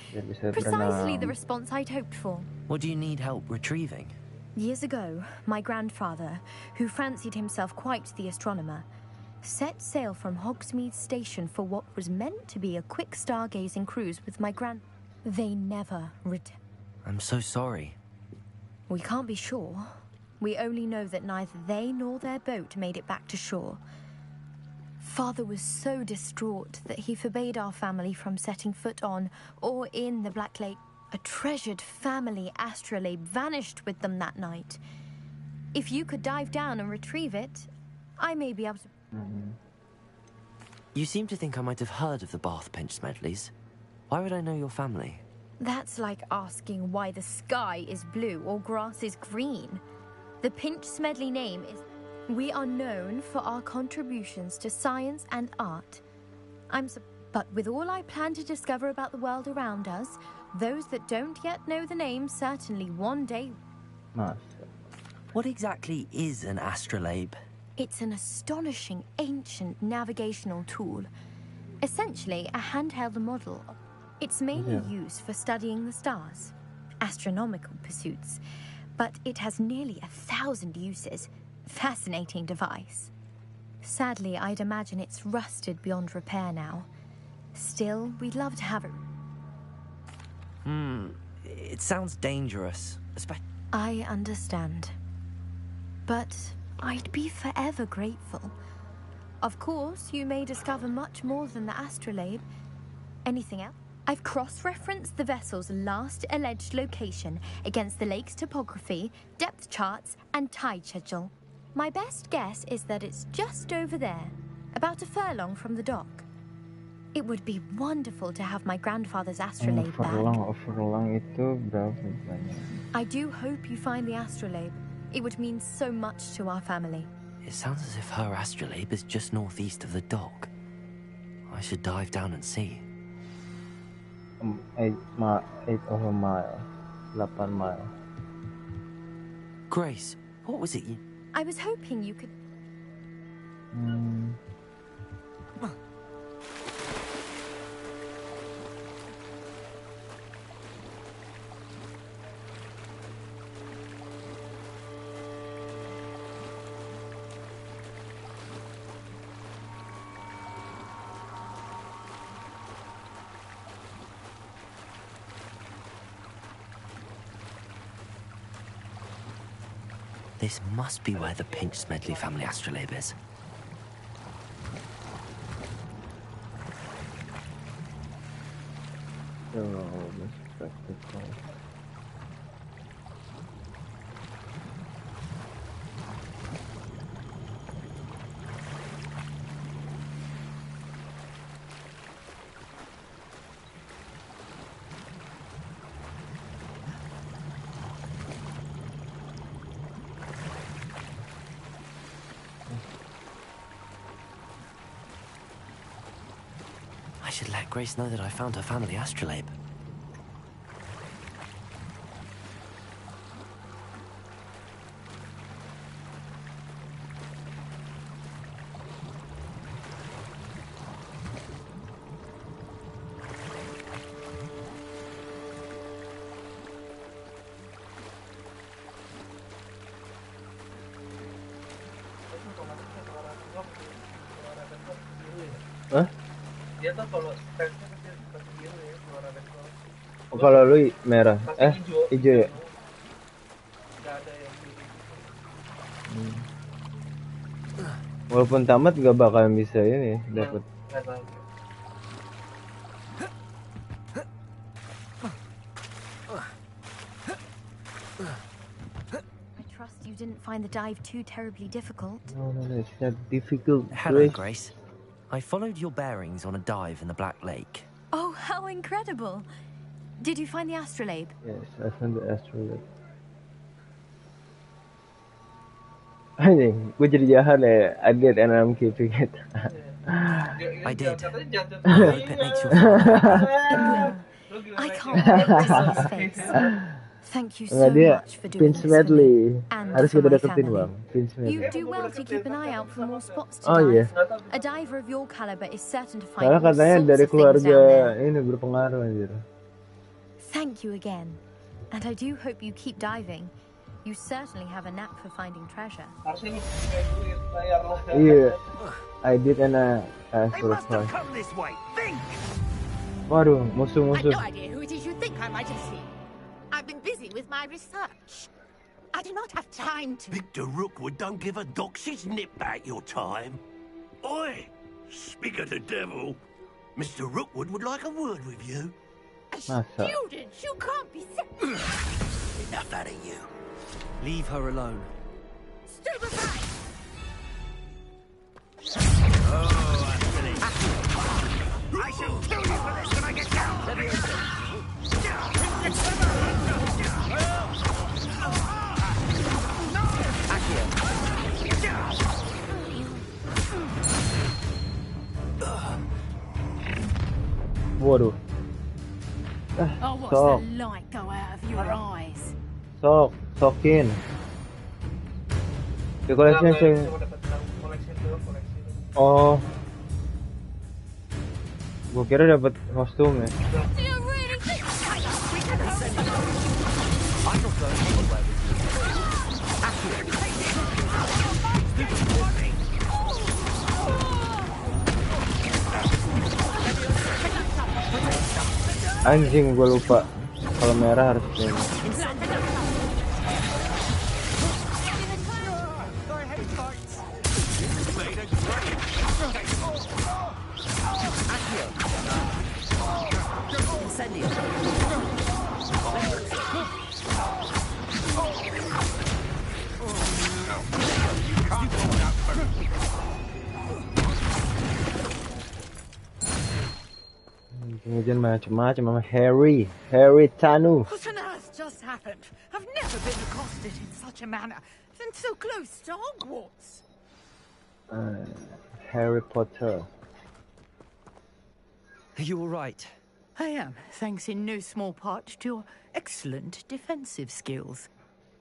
Speaker 14: Precisely the response I'd hoped for.
Speaker 4: What do you need help retrieving?
Speaker 14: Years ago, my grandfather, who fancied himself quite the astronomer, set sail from Hogsmeade Station for what was meant to be a quick stargazing cruise with my They never returned.
Speaker 4: I'm so sorry.
Speaker 14: We can't be sure. We only know that neither they nor their boat made it back to shore. Father was so distraught that he forbade our family from setting foot on or in the Black Lake. A treasured family astrolabe vanished with them that night. If you could dive down and retrieve it, I may be able to...
Speaker 4: You seem to think I might have heard of the Bath Pinch Smedleys. Why would I know your family?
Speaker 14: That's like asking why the sky is blue or grass is green. The Pinch Smedley name is... We are known for our contributions to science and art. But with all I plan to discover about the world around us, those that don't yet know the name certainly one day...
Speaker 4: What exactly is an astrolabe?
Speaker 14: It's an astonishing ancient navigational tool. Essentially, a handheld model. It's mainly used for studying the stars, astronomical pursuits, but it has nearly 1,000 uses. Fascinating device. Sadly, I'd imagine it's rusted beyond repair now. Still, we'd love to have it.
Speaker 4: It sounds dangerous.
Speaker 14: I understand. But I'd be forever grateful. Of course, you may discover much more than the astrolabe. Anything else? I've cross-referenced the vessel's last alleged location against the lake's topography, depth charts, and tide schedule. My best guess is that it's just over there, about a furlong from the dock. It would be wonderful to have my grandfather's astrolabe back.
Speaker 5: Furlong itu berapa banyak?
Speaker 14: I do hope you find the astrolabe. It would mean so much to our family.
Speaker 4: It sounds as if her astrolabe is just northeast of the dock. I should dive down and see.
Speaker 5: 8 of a mile. 8 mile.
Speaker 4: Grace, what was it you...
Speaker 14: I was hoping you could...
Speaker 4: This must be where the Pinch Smedley family astrolabe is. I should let Grace know that I found her family astrolabe.
Speaker 5: Hah?
Speaker 17: Dia tuh kalau stance-nya kan dia kasih biru ya, suara vektor.
Speaker 5: Oh, kalau lu merah, hijau ya?
Speaker 17: Nggak ada yang biru.
Speaker 5: Walaupun tamat gak bakalan bisa ini dapat.
Speaker 17: Nggak tahu.
Speaker 14: I trust you didn't find the dive too terribly difficult.
Speaker 5: No, it's not difficult.
Speaker 4: Hello, Grace. I followed your bearings on a dive in the Black Lake.
Speaker 14: Oh, how incredible! Did you find the astrolabe?
Speaker 5: Yes, I found the astrolabe. Anjing, gue jadi jahat ya. I did and I'm keeping it.
Speaker 9: I did. I hope it makes your father happy.
Speaker 6: I can't wait to see his face. Thank you so
Speaker 5: Enggak, dia
Speaker 6: much for doing
Speaker 5: Prince
Speaker 6: this for me.
Speaker 5: Medley.
Speaker 6: And
Speaker 5: Harus
Speaker 6: for
Speaker 5: kita
Speaker 6: my
Speaker 5: deketin,
Speaker 6: family.
Speaker 5: Bang. Prince Medley.
Speaker 6: You do well to keep an eye out for more spots to
Speaker 5: Oh,
Speaker 6: dive.
Speaker 5: iya.
Speaker 6: A diver of your caliber is certain to find
Speaker 5: Soalnya
Speaker 6: all
Speaker 5: katanya
Speaker 6: sorts
Speaker 5: dari
Speaker 6: of things down
Speaker 5: keluarga
Speaker 6: there.
Speaker 5: ini berpengaruh anjir.
Speaker 6: Thank you again. And I do hope you keep diving. You certainly have a knack for finding treasure.
Speaker 17: Harusnya lu kayak duit, bayar lah.
Speaker 5: Iya. I did and I
Speaker 22: Must have come this way. Think!
Speaker 5: Waduh,
Speaker 18: I've
Speaker 5: musuh-musuh.
Speaker 18: no idea who it is you think I might have seen. I've been busy with my research. I do not have time to...
Speaker 8: Victor Rookwood don't give a doxy's nip back your time. Oi! Speak of the devil. Mr. Rookwood would like a word with you.
Speaker 5: Masa?
Speaker 18: Student, you can't be...
Speaker 8: Enough out of you.
Speaker 9: Leave her alone.
Speaker 18: Stupefy!
Speaker 22: I shall kill you for this when I get down!
Speaker 5: Waduh.
Speaker 20: Oh, what's
Speaker 5: Sok,
Speaker 20: the light go out of your eyes?
Speaker 5: sokin. Di koleksinya sih. Oh. Gue kira dapat kostum ya. Anjing, gue lupa. Kalau merah harus ini. Kemudian macam-macam sama Harry Tanu.
Speaker 22: What on earth just happened? I've never been accosted in such a manner, and so close to Hogwarts.
Speaker 5: Harry Potter.
Speaker 9: Are you all right?
Speaker 22: I am, thanks in no small part to your excellent defensive skills.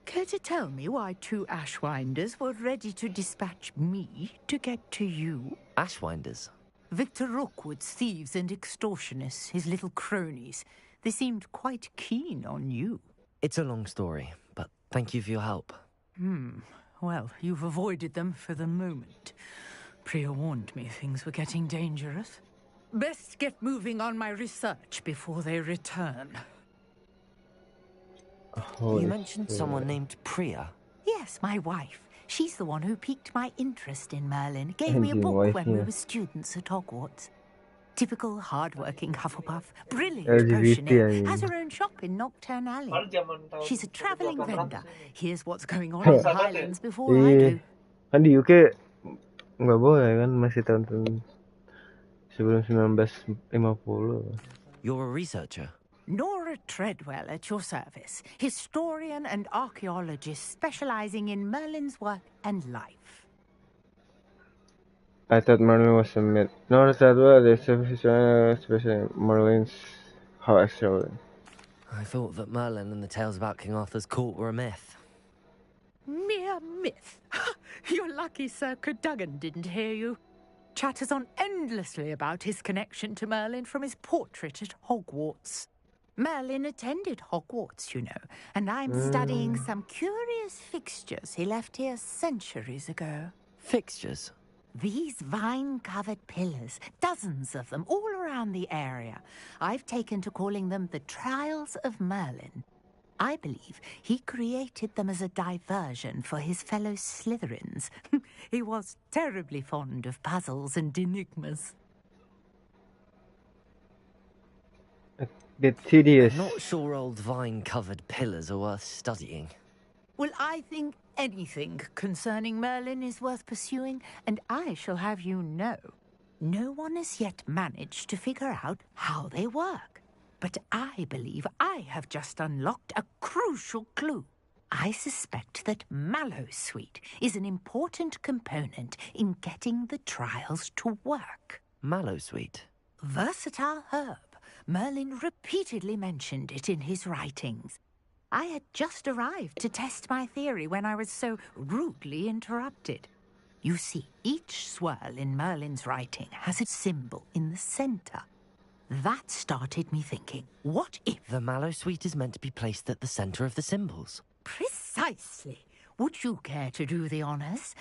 Speaker 22: Care to tell me why two Ashwinders were ready to dispatch me to get to you?
Speaker 9: Ashwinders?
Speaker 22: Victor Rookwood's thieves and extortionists, his little cronies. They seemed quite keen on you.
Speaker 9: It's a long story, but thank you for your help.
Speaker 22: Well, you've avoided them for the moment. Priya warned me things were getting dangerous. Best get moving on my research before they return.
Speaker 9: You mentioned someone named Priya.
Speaker 22: Yes, my wife. She's the one who piqued my interest in Merlin. Gave me a book when we were students at Hogwarts. Typical hard-working Hufflepuff. Brilliant potioneer. Has her own shop in Nocturne Alley. She's a travelling vendor. Here's what's going on in the Highlands before I do.
Speaker 5: Kan di UK nggak boleh kan, masih tahun sebelum 1950.
Speaker 9: You're a researcher?
Speaker 22: Nora Treadwell at your service, historian and archaeologist specializing in Merlin's work and life.
Speaker 5: I thought Merlin was a myth. Nora Treadwell, the especially Merlin's how extraordinary.
Speaker 9: I thought that Merlin and the tales about King Arthur's court were a myth.
Speaker 22: Mere myth. You're lucky Sir Cadogan didn't hear you. Chatters on endlessly about his connection to Merlin from his portrait at Hogwarts. Merlin attended Hogwarts, you know, and I'm studying some curious fixtures he left here centuries ago.
Speaker 9: Fixtures?
Speaker 22: These vine-covered pillars, dozens of them, all around the area. I've taken to calling them the Trials of Merlin. I believe he created them as a diversion for his fellow Slytherins. He was terribly fond of puzzles and enigmas.
Speaker 5: Bit tedious.
Speaker 9: I'm not sure old vine-covered pillars are worth studying.
Speaker 22: Well, I think anything concerning Merlin is worth pursuing, and I shall have you know, no one has yet managed to figure out how they work. But I believe I have just unlocked a crucial clue. I suspect that mallowsweet is an important component in getting the trials to work.
Speaker 4: Mallowsweet?
Speaker 22: Versatile herb. Merlin repeatedly mentioned it in his writings. I had just arrived to test my theory when I was so rudely interrupted. You see, each swirl in Merlin's writing has a symbol in the center. That started me thinking, what if...
Speaker 4: The mallowsweet is meant to be placed at the center of the symbols.
Speaker 22: Precisely. Would you care to do the honors?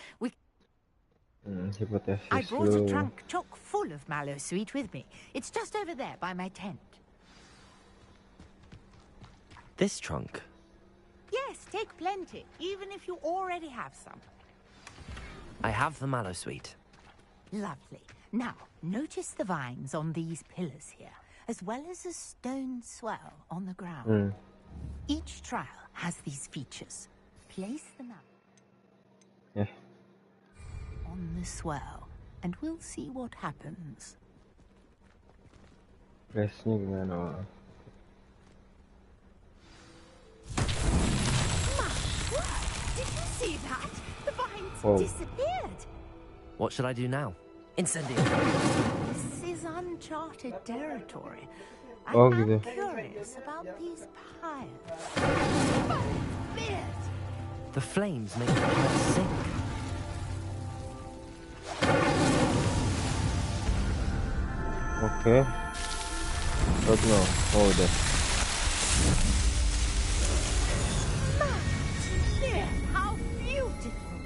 Speaker 5: Hipotesis
Speaker 22: I brought a
Speaker 5: lu.
Speaker 22: trunk chock full of mallowsweet with me. It's just over there by my tent.
Speaker 4: This trunk?
Speaker 22: Yes, take plenty, even if you already have some.
Speaker 4: I have the mallowsweet.
Speaker 22: Lovely. Now, notice the vines on these pillars here, as well as a stone swell on the ground. Each trial has these features. Place them out on the swell, and we'll see what happens.
Speaker 5: Guysnya gimana?
Speaker 22: Did you see that? The vines
Speaker 4: Whoa.
Speaker 22: disappeared.
Speaker 4: What should I do now? Incendiary.
Speaker 22: This is uncharted territory.
Speaker 5: Oh,
Speaker 22: I'm
Speaker 5: gitu.
Speaker 22: curious about these piles.
Speaker 4: The flames make the pile sink.
Speaker 5: Oke. Don't know. Oh, udah.
Speaker 22: How beautiful!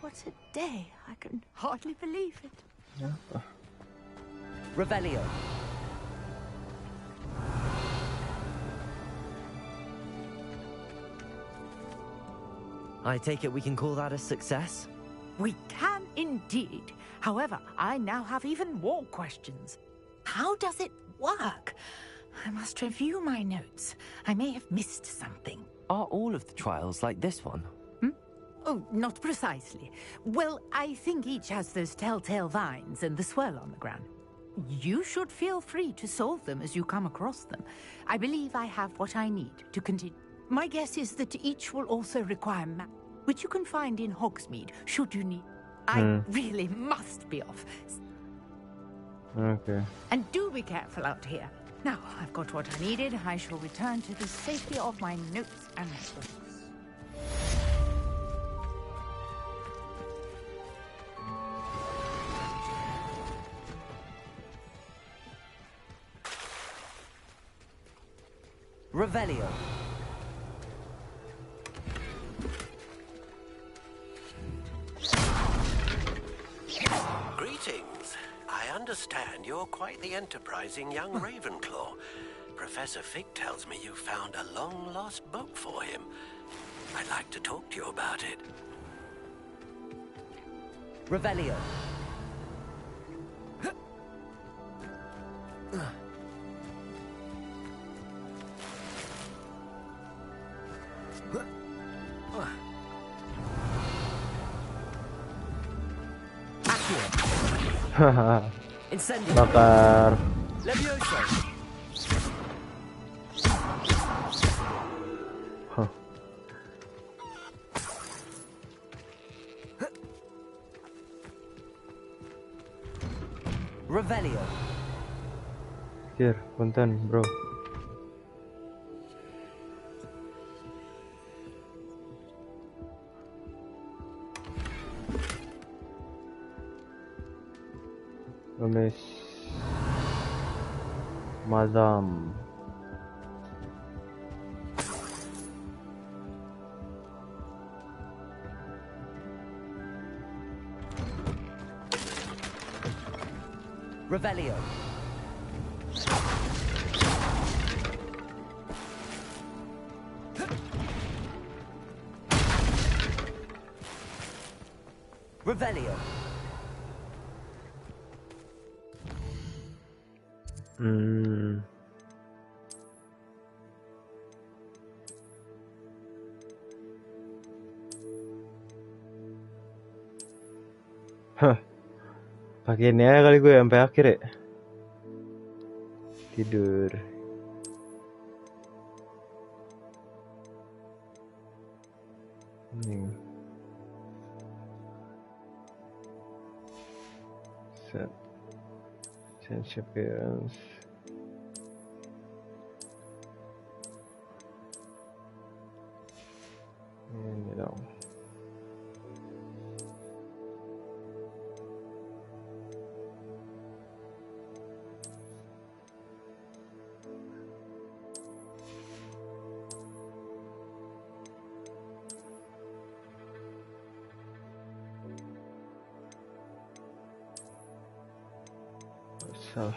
Speaker 22: What a day! I can hardly believe it.
Speaker 4: Revelio. I take it we can call that a success?
Speaker 22: We can indeed. However, I now have even more questions. How does it work? I must review my notes. I may have missed something.
Speaker 4: Are all of the trials like this one?
Speaker 22: Oh, not precisely. Well, I think each has those telltale vines and the swirl on the ground. You should feel free to solve them as you come across them. I believe I have what I need to continue. My guess is that each will also require map, which you can find in Hogsmeade, should you need. I really must be off.
Speaker 5: Okay.
Speaker 22: And do be careful out here. Now, I've got what I needed. I shall return to the safety of my notes and books.
Speaker 4: Revelio.
Speaker 8: Greetings. I understand you're quite the enterprising young Ravenclaw. Professor Fig tells me you found a long-lost book for him. I'd like to talk to you about it.
Speaker 4: Revelio.
Speaker 5: Bakar. Huh.
Speaker 4: Revelio.
Speaker 5: Here, punten, bro. Miss Madam.
Speaker 4: Revelio. Revelio.
Speaker 5: Hah. Pakein ya kali gue sampai akhir ya. Tidur. Ini. Set. Change appearance. Ini dong. Salah.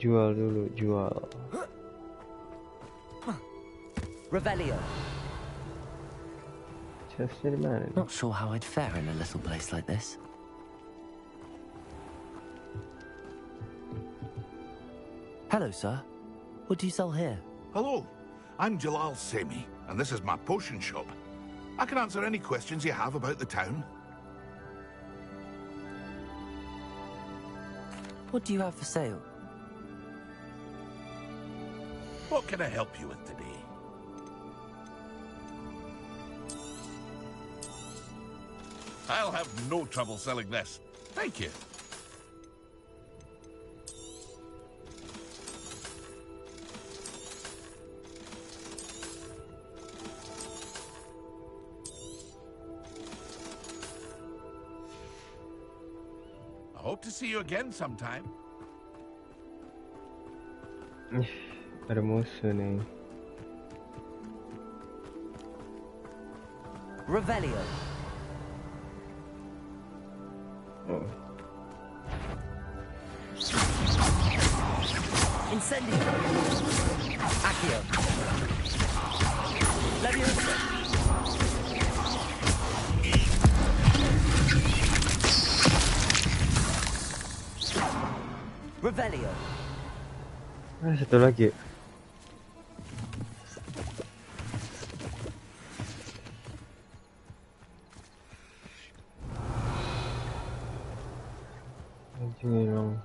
Speaker 5: Jual dulu, jual.
Speaker 9: Revelio.
Speaker 5: Chestnya di mana?
Speaker 4: Not sure how I'd fare in a little place like this. Hello, sir. What do you sell here?
Speaker 12: Hello, I'm Jalal Semi, and this is my potion shop. I can answer any questions you have about the town.
Speaker 4: What do you have for sale?
Speaker 12: What can I help you with today? I'll have no trouble selling this. Thank you. I hope to see you again sometime.
Speaker 5: Ada musuh nih.
Speaker 9: Revelio.
Speaker 5: Oh.
Speaker 9: Incendio. Accio. Leviosa. Revelio.
Speaker 5: Satu lagi. Ini dong.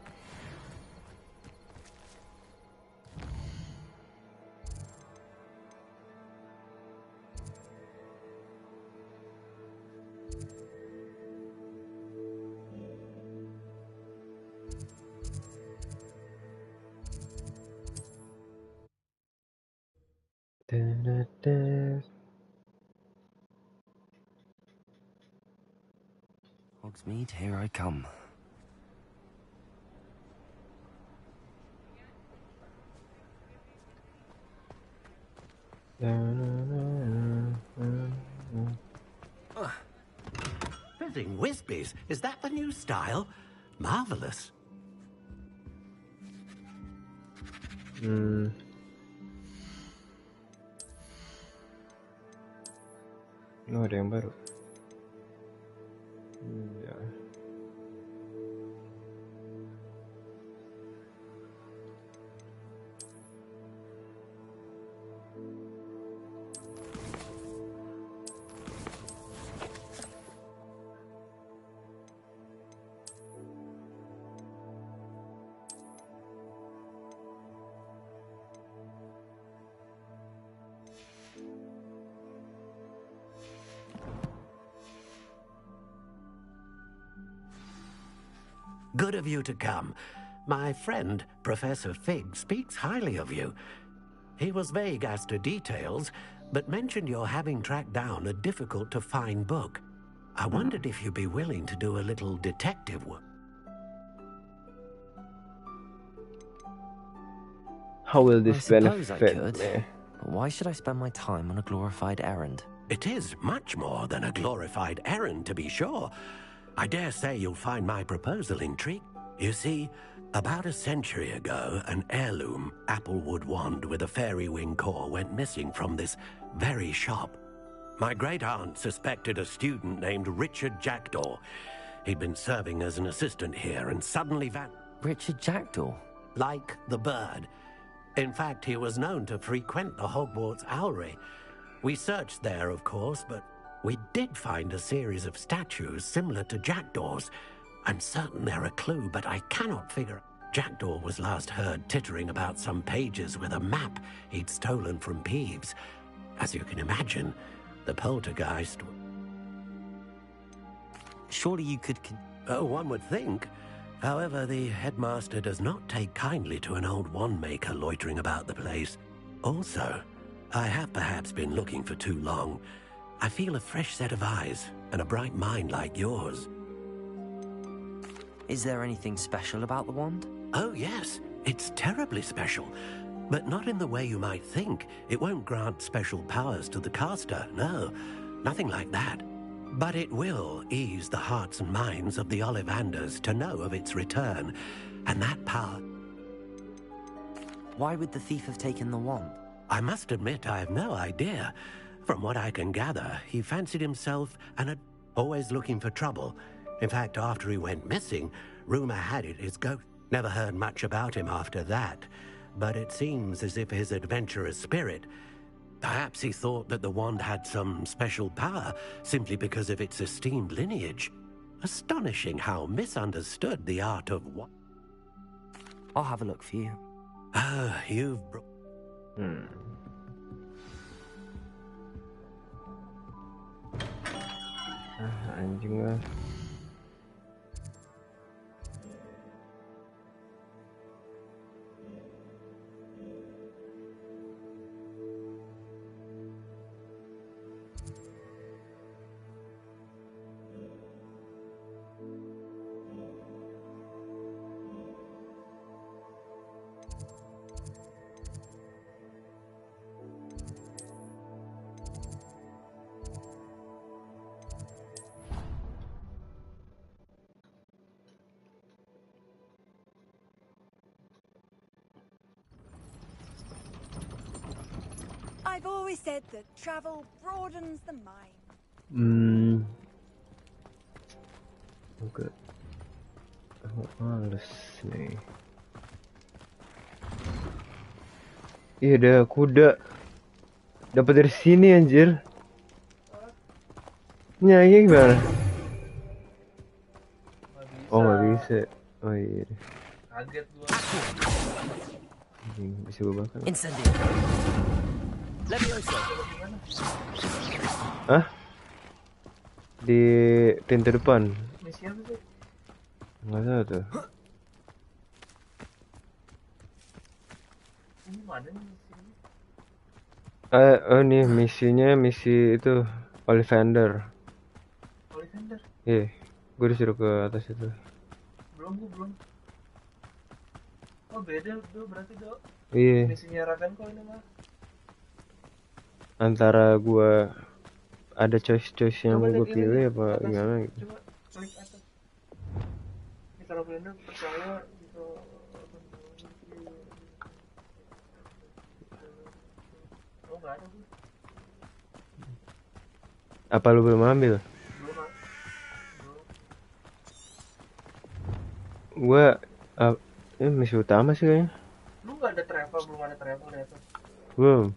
Speaker 4: Hogsmeade, here I come.
Speaker 8: Fizzing Whizbies, is that the new style? Marvelous.
Speaker 5: Oh, ada yang baru. Ya.
Speaker 8: Good of you to come. My friend, Professor Fig, speaks highly of you. He was vague as to details, but mentioned your having tracked down a difficult-to-find book. I wondered if you'd be willing to do a little detective work.
Speaker 5: How will this benefit
Speaker 4: me? But why should I spend my time on a glorified errand?
Speaker 8: It is much more than a glorified errand, to be sure. I dare say you'll find my proposal intriguing. You see, about a century ago, an heirloom applewood wand with a fairy wing core went missing from this very shop. My great-aunt suspected a student named Richard Jackdaw. He'd been serving as an assistant here and suddenly
Speaker 4: Richard Jackdaw?
Speaker 8: Like the bird. In fact, he was known to frequent the Hogwarts Owlery. We searched there, of course, but we did find a series of statues similar to Jackdaw's. I'm certain they're a clue, but I cannot figure. Jackdaw was last heard tittering about some pages with a map he'd stolen from Peeves. As you can imagine, the poltergeist...
Speaker 4: Surely you could...
Speaker 8: Oh, one would think. However, the headmaster does not take kindly to an old wand maker loitering about the place. Also, I have perhaps been looking for too long. I feel a fresh set of eyes and a bright mind like yours.
Speaker 4: Is there anything special about the wand?
Speaker 8: Oh, yes. It's terribly special. But not in the way you might think. It won't grant special powers to the caster, no. Nothing like that. But it will ease the hearts and minds of the Ollivanders to know of its return. And that power...
Speaker 4: Why would the thief have taken the wand?
Speaker 8: I must admit I have no idea. From what I can gather, he fancied himself and always looking for trouble. In fact, after he went missing, rumor had it his ghost. Never heard much about him after that. But it seems as if his adventurous spirit... Perhaps he thought that the wand had some special power simply because of its esteemed lineage. Astonishing how misunderstood the art of what...
Speaker 4: I'll have a look for you.
Speaker 8: Ah, you've...
Speaker 5: Anjing lah.
Speaker 1: I've always said that travel broadens the mind.
Speaker 5: Oke. Males nih. Iya, ada kuda. Dapat dari sini anjir. Nyanyi gimana? Oh, nggak bisa. Oh iya.
Speaker 17: Kaget gua.
Speaker 5: Bisa gue bakar. Hah? Di pintu depan.
Speaker 17: Misi apa sih?
Speaker 5: Nggak tahu tuh.
Speaker 17: Ini mana misi?
Speaker 5: Oh nih misinya misi itu Ollivander.
Speaker 17: Ollivander?
Speaker 5: Iya, gue disuruh ke atas itu.
Speaker 17: Belum. Oh beda tuh berarti dok.
Speaker 5: Iya.
Speaker 17: Misinya Raven kok ini mah.
Speaker 5: Antara gue ada choice yang mau gue pilih apa gimana gitu.
Speaker 17: Coba klik atas. Ini kalau Ollivander percaya gitu. Oh nggak ada.
Speaker 5: Apa lu belum ambil? Gua misi utama sih kayaknya.
Speaker 17: Lu nggak ada travel, belum ada travel di atas.
Speaker 5: Belum.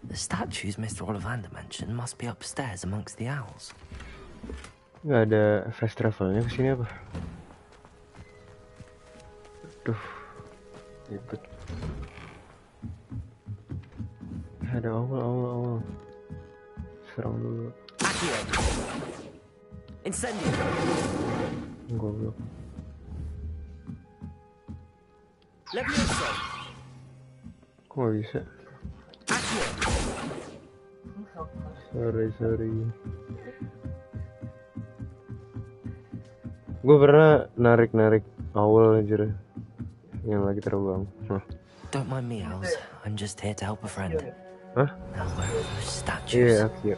Speaker 4: The statues Mr. Ollivander mentioned must be upstairs amongst the owls.
Speaker 5: Nggak ada fast travelnya ke sini apa? Duh, ribet. Ada awal. Serang dulu.
Speaker 4: Incendio.
Speaker 5: Goblok.
Speaker 21: Levioso.
Speaker 5: Kok bisa? Sorry. Gue pernah narik awal aja yang lagi terbang.
Speaker 4: Don't mind me, Owls. I'm just here to help a friend.
Speaker 5: Huh?
Speaker 4: Now where are those statues?
Speaker 5: Yeah, Akio.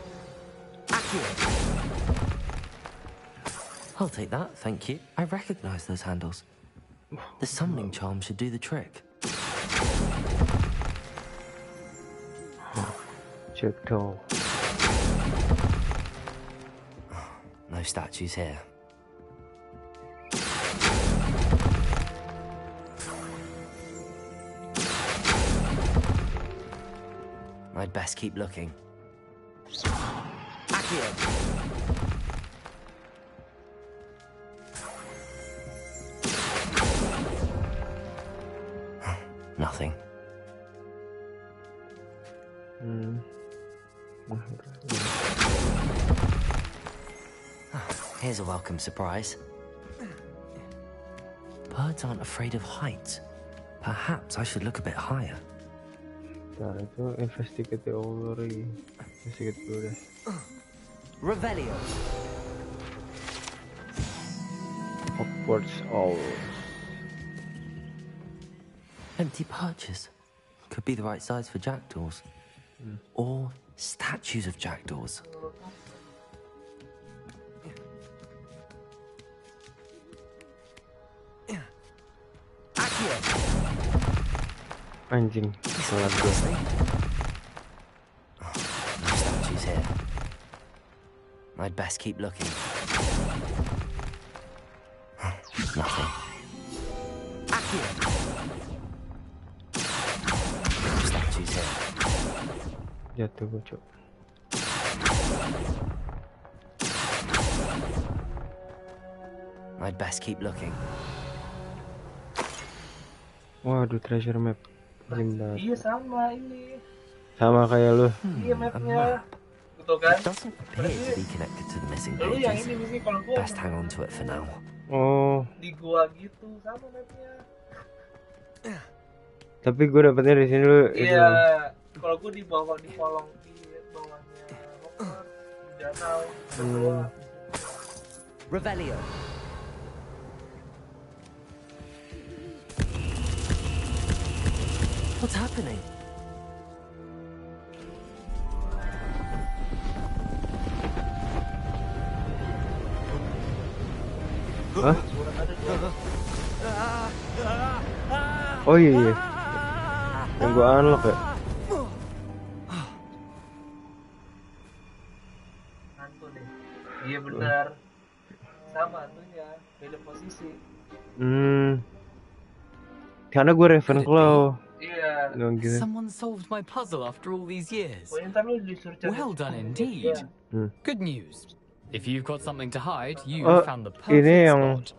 Speaker 4: I'll take that, thank you. I recognize those handles. The summoning charm should do the trick.
Speaker 5: Jackdaw.
Speaker 4: No statues here. I'd best keep looking.
Speaker 21: Accio.
Speaker 4: Nothing. Here's a welcome surprise. Birds aren't afraid of heights. Perhaps I should look a bit higher.
Speaker 5: Nah, itu investigate dulu lagi. Investigate dulu deh.
Speaker 21: Revelio.
Speaker 5: Hogwarts Owls.
Speaker 4: Empty perches. Could be the right size for jackdaws. Or statues of jackdaws.
Speaker 5: Anjing, salah gue.
Speaker 4: No statues here. I'd best keep looking. Nothing. No statues here.
Speaker 5: Jatuh gue, Cok.
Speaker 4: I'd best keep looking.
Speaker 5: Waduh, treasure map.
Speaker 17: Iya sama ini.
Speaker 5: Sama kayak lu.
Speaker 17: Iya mapnya. Betul kan?
Speaker 4: It doesn't appear to be connected to the missing
Speaker 17: Lu yang
Speaker 4: pages.
Speaker 17: ini kalau gua
Speaker 4: Best hang on to it for now.
Speaker 5: Oh.
Speaker 17: Di gua gitu sama mapnya.
Speaker 5: Tapi gue dapetnya di sini lu.
Speaker 17: Iya. Kalau gua di bawah di kolong di bawahnya Hogwarts, di danau.
Speaker 21: Revelio.
Speaker 4: What's happening?
Speaker 5: Hah? Oh iya. Yang gua unlock ya?
Speaker 17: Hantu deh. Iya benar. Sama hantunya, beda posisi.
Speaker 5: Karena gue Ravenclaw.
Speaker 17: Iya.
Speaker 15: Someone solved my puzzle after all these years.
Speaker 17: Oh, ntar lu disuruh cari.
Speaker 15: Well done indeed. Good news. If you've got something to hide, you found the
Speaker 5: ini
Speaker 15: perfect
Speaker 5: yang
Speaker 15: spot.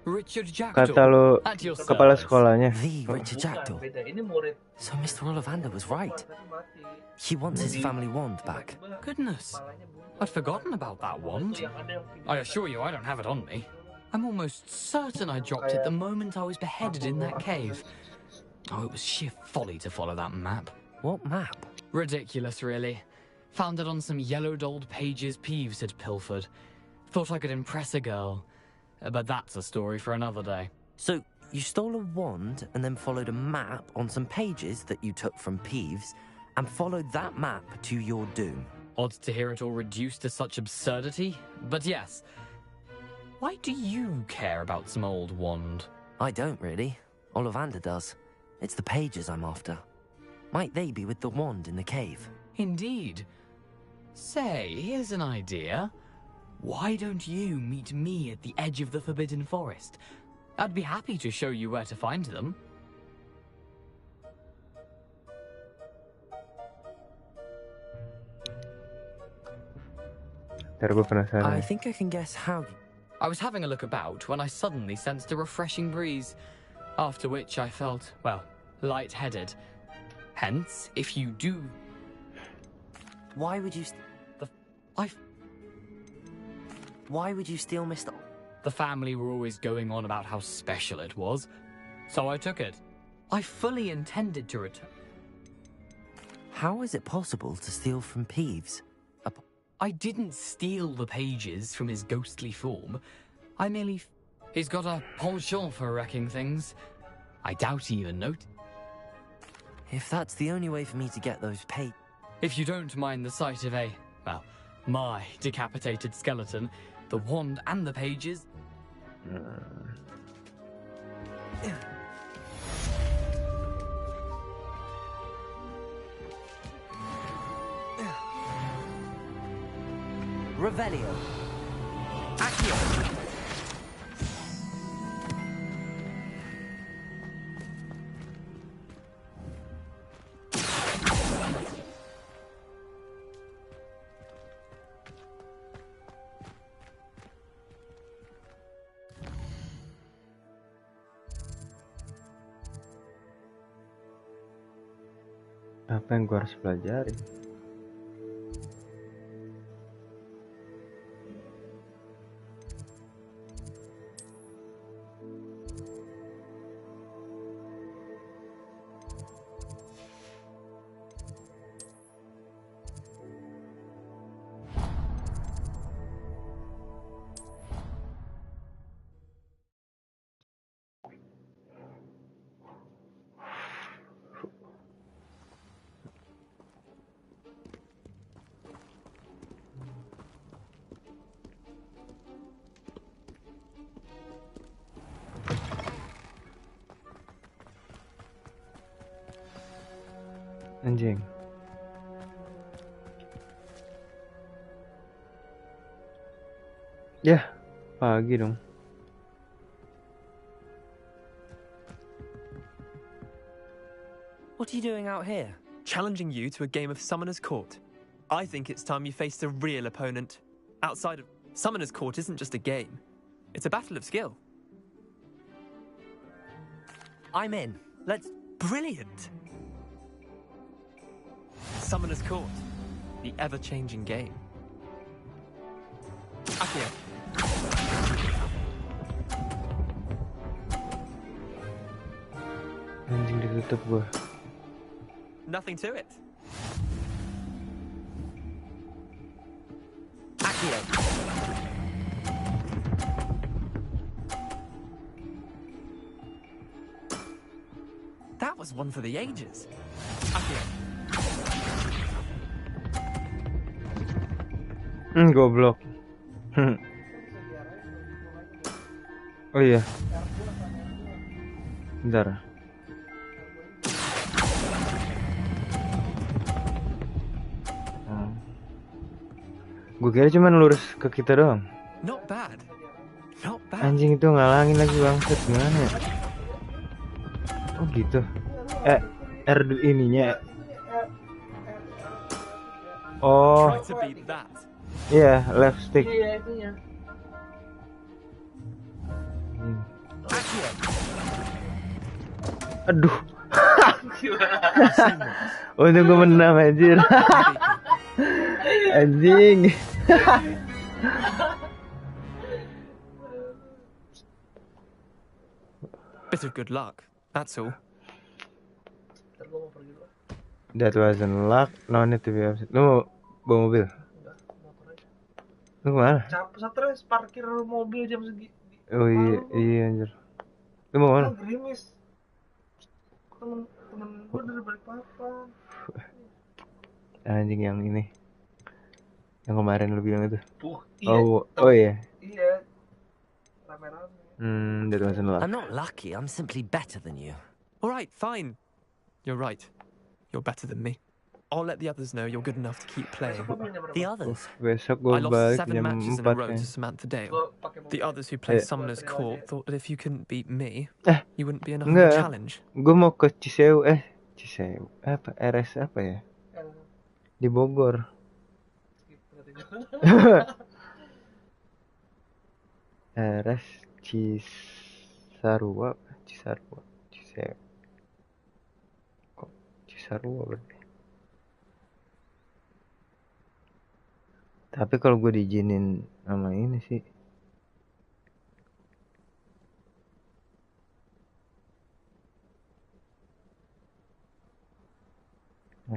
Speaker 15: Richard Jackdaw.
Speaker 5: kata lu
Speaker 15: At your
Speaker 5: kepala
Speaker 15: service.
Speaker 5: sekolahnya.
Speaker 4: The Richard Jackdaw.
Speaker 17: Ini murid.
Speaker 4: So Mr. Ollivander was right. He wants his family wand back.
Speaker 15: Goodness. I'd forgotten about that wand. I assure you I don't have it on me. I'm almost certain I dropped it the moment I was beheaded in that cave. Oh, it was sheer folly to follow that map.
Speaker 4: What map?
Speaker 15: Ridiculous, really. Found it on some yellowed old pages Peeves had pilfered. Thought I could impress a girl. But that's a story for another day.
Speaker 4: So you stole a wand and then followed a map on some pages that you took from Peeves and followed that map to your doom.
Speaker 15: Odd to hear it all reduced to such absurdity, but yes. Why do you care about some old wand?
Speaker 4: I don't really. Ollivander does. It's the pages I'm after. Might they be with the wand in the cave?
Speaker 15: Indeed. Say, here's an idea. Why don't you meet me at the edge of the Forbidden Forest? I'd be happy to show you where to find them.
Speaker 4: I think I can guess how.
Speaker 15: I was having a look about when I suddenly sensed a refreshing breeze, after which I felt, well, lightheaded. Hence, if you do...
Speaker 4: Why would you... Why would you steal Mr...
Speaker 15: The family were always going on about how special it was, so I took it. I fully intended to return.
Speaker 4: How is it possible to steal from Peeves?
Speaker 15: I didn't steal the pages from his ghostly form. I merely... He's got a penchant for wrecking things. I doubt he even noticed.
Speaker 4: If that's the only way for me to get those pages...
Speaker 15: If you don't mind the sight of a, well, my decapitated skeleton, the wand and the pages...
Speaker 4: Revelio.
Speaker 15: Accio.
Speaker 5: Apa yang gua harus pelajari? Anjing. Ya, pagi dong.
Speaker 13: What are you doing out here? Challenging you to a game of Summoner's Court. I think it's time you faced a real opponent. Outside of Summoner's Court isn't just a game. It's a battle of skill.
Speaker 4: I'm in. Let's...
Speaker 13: Brilliant! Summoner's Court. The ever-changing game. Accio.
Speaker 5: Anjing ditutup gua.
Speaker 13: Nothing to it.
Speaker 4: Accio.
Speaker 13: That was one for the ages. Accio.
Speaker 5: Goblok. Oh iya. Bentar. Gue kira cuman lurus ke kita doang.
Speaker 13: Not bad. Not bad.
Speaker 5: Anjing itu ngalangin lagi bangsat, gimana ya? Oh gitu. R ininya. Oh.
Speaker 13: Try to beat that.
Speaker 5: Iya, left stick.
Speaker 17: Iya, itunya.
Speaker 5: Aduh. Untung gue menang anjir. Anjing.
Speaker 13: Bit of good luck, that's all.
Speaker 5: That wasn't luck, no need to be upset. Lu mau bawa mobil? Lu kemana?
Speaker 17: Capek stres parkir mobil jam segini.
Speaker 5: Oh iya anjir. Lu mau mana?
Speaker 17: Gerimis. Temen gue dari Balikpapan.
Speaker 5: Anjing yang ini. Yang kemarin lu bilang itu.
Speaker 13: Iya.
Speaker 5: Oh iya.
Speaker 17: Iya. Rame-rame.
Speaker 5: That wasn't luck.
Speaker 4: I'm not lucky, I'm simply better than you.
Speaker 13: Alright, fine. You're right. You're better than me. I'll let the others know you're good enough to keep playing.
Speaker 4: The others?
Speaker 5: Besok
Speaker 13: I
Speaker 5: gue
Speaker 13: lost
Speaker 5: balik
Speaker 13: 7
Speaker 5: jam
Speaker 13: matches in a
Speaker 5: 4
Speaker 13: row
Speaker 5: ya.
Speaker 13: to Samantha Dale. The others who play Summoner's Court thought that if you couldn't beat me, you wouldn't be enough of a challenge.
Speaker 5: Gue mau ke Cisewu. Apa? RS apa ya? Di Bogor. RS Cisarua. Cisewu. Kok Cisarua berarti? Tapi kalau gue diizinin sama ini sih. Kok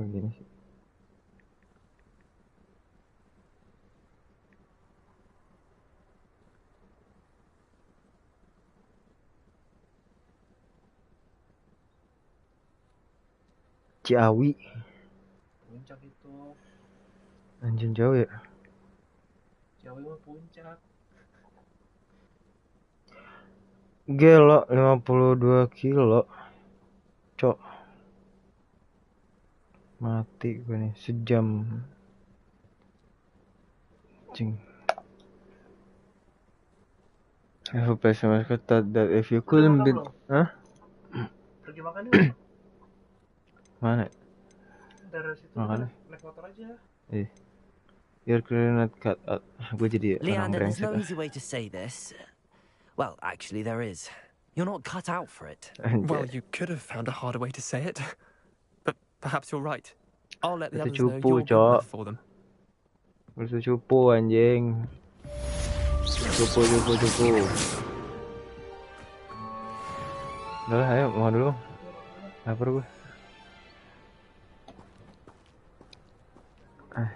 Speaker 5: gini sih? Ciawi.
Speaker 17: Puncak itu.
Speaker 5: Anjing jauh ya.
Speaker 17: Ciawi mah puncak.
Speaker 5: Gelo 52 kilo. Cok. Mati gue nih sejam. Anjing. I hope I thought that if you couldn't beat, hah?
Speaker 17: Pergi makan yuk.
Speaker 5: Mana?
Speaker 17: Dari situ
Speaker 5: Makan.
Speaker 17: naik motor aja.
Speaker 5: You're clearly not cut out. Gue jadi orang
Speaker 4: Leander, there's
Speaker 5: brengsek.
Speaker 4: no easy way to say this. Well, actually, there is. You're not cut out for it.
Speaker 13: Well, you could have found a harder way to say it. But perhaps you're right. I'll let the
Speaker 5: Itu
Speaker 13: others know
Speaker 5: cupu,
Speaker 13: you're good
Speaker 5: Cok.
Speaker 13: enough for them.
Speaker 5: Itu cupu anjing. Cupu. Udah lah, ayo mau dulu. Lapar gue. Ah.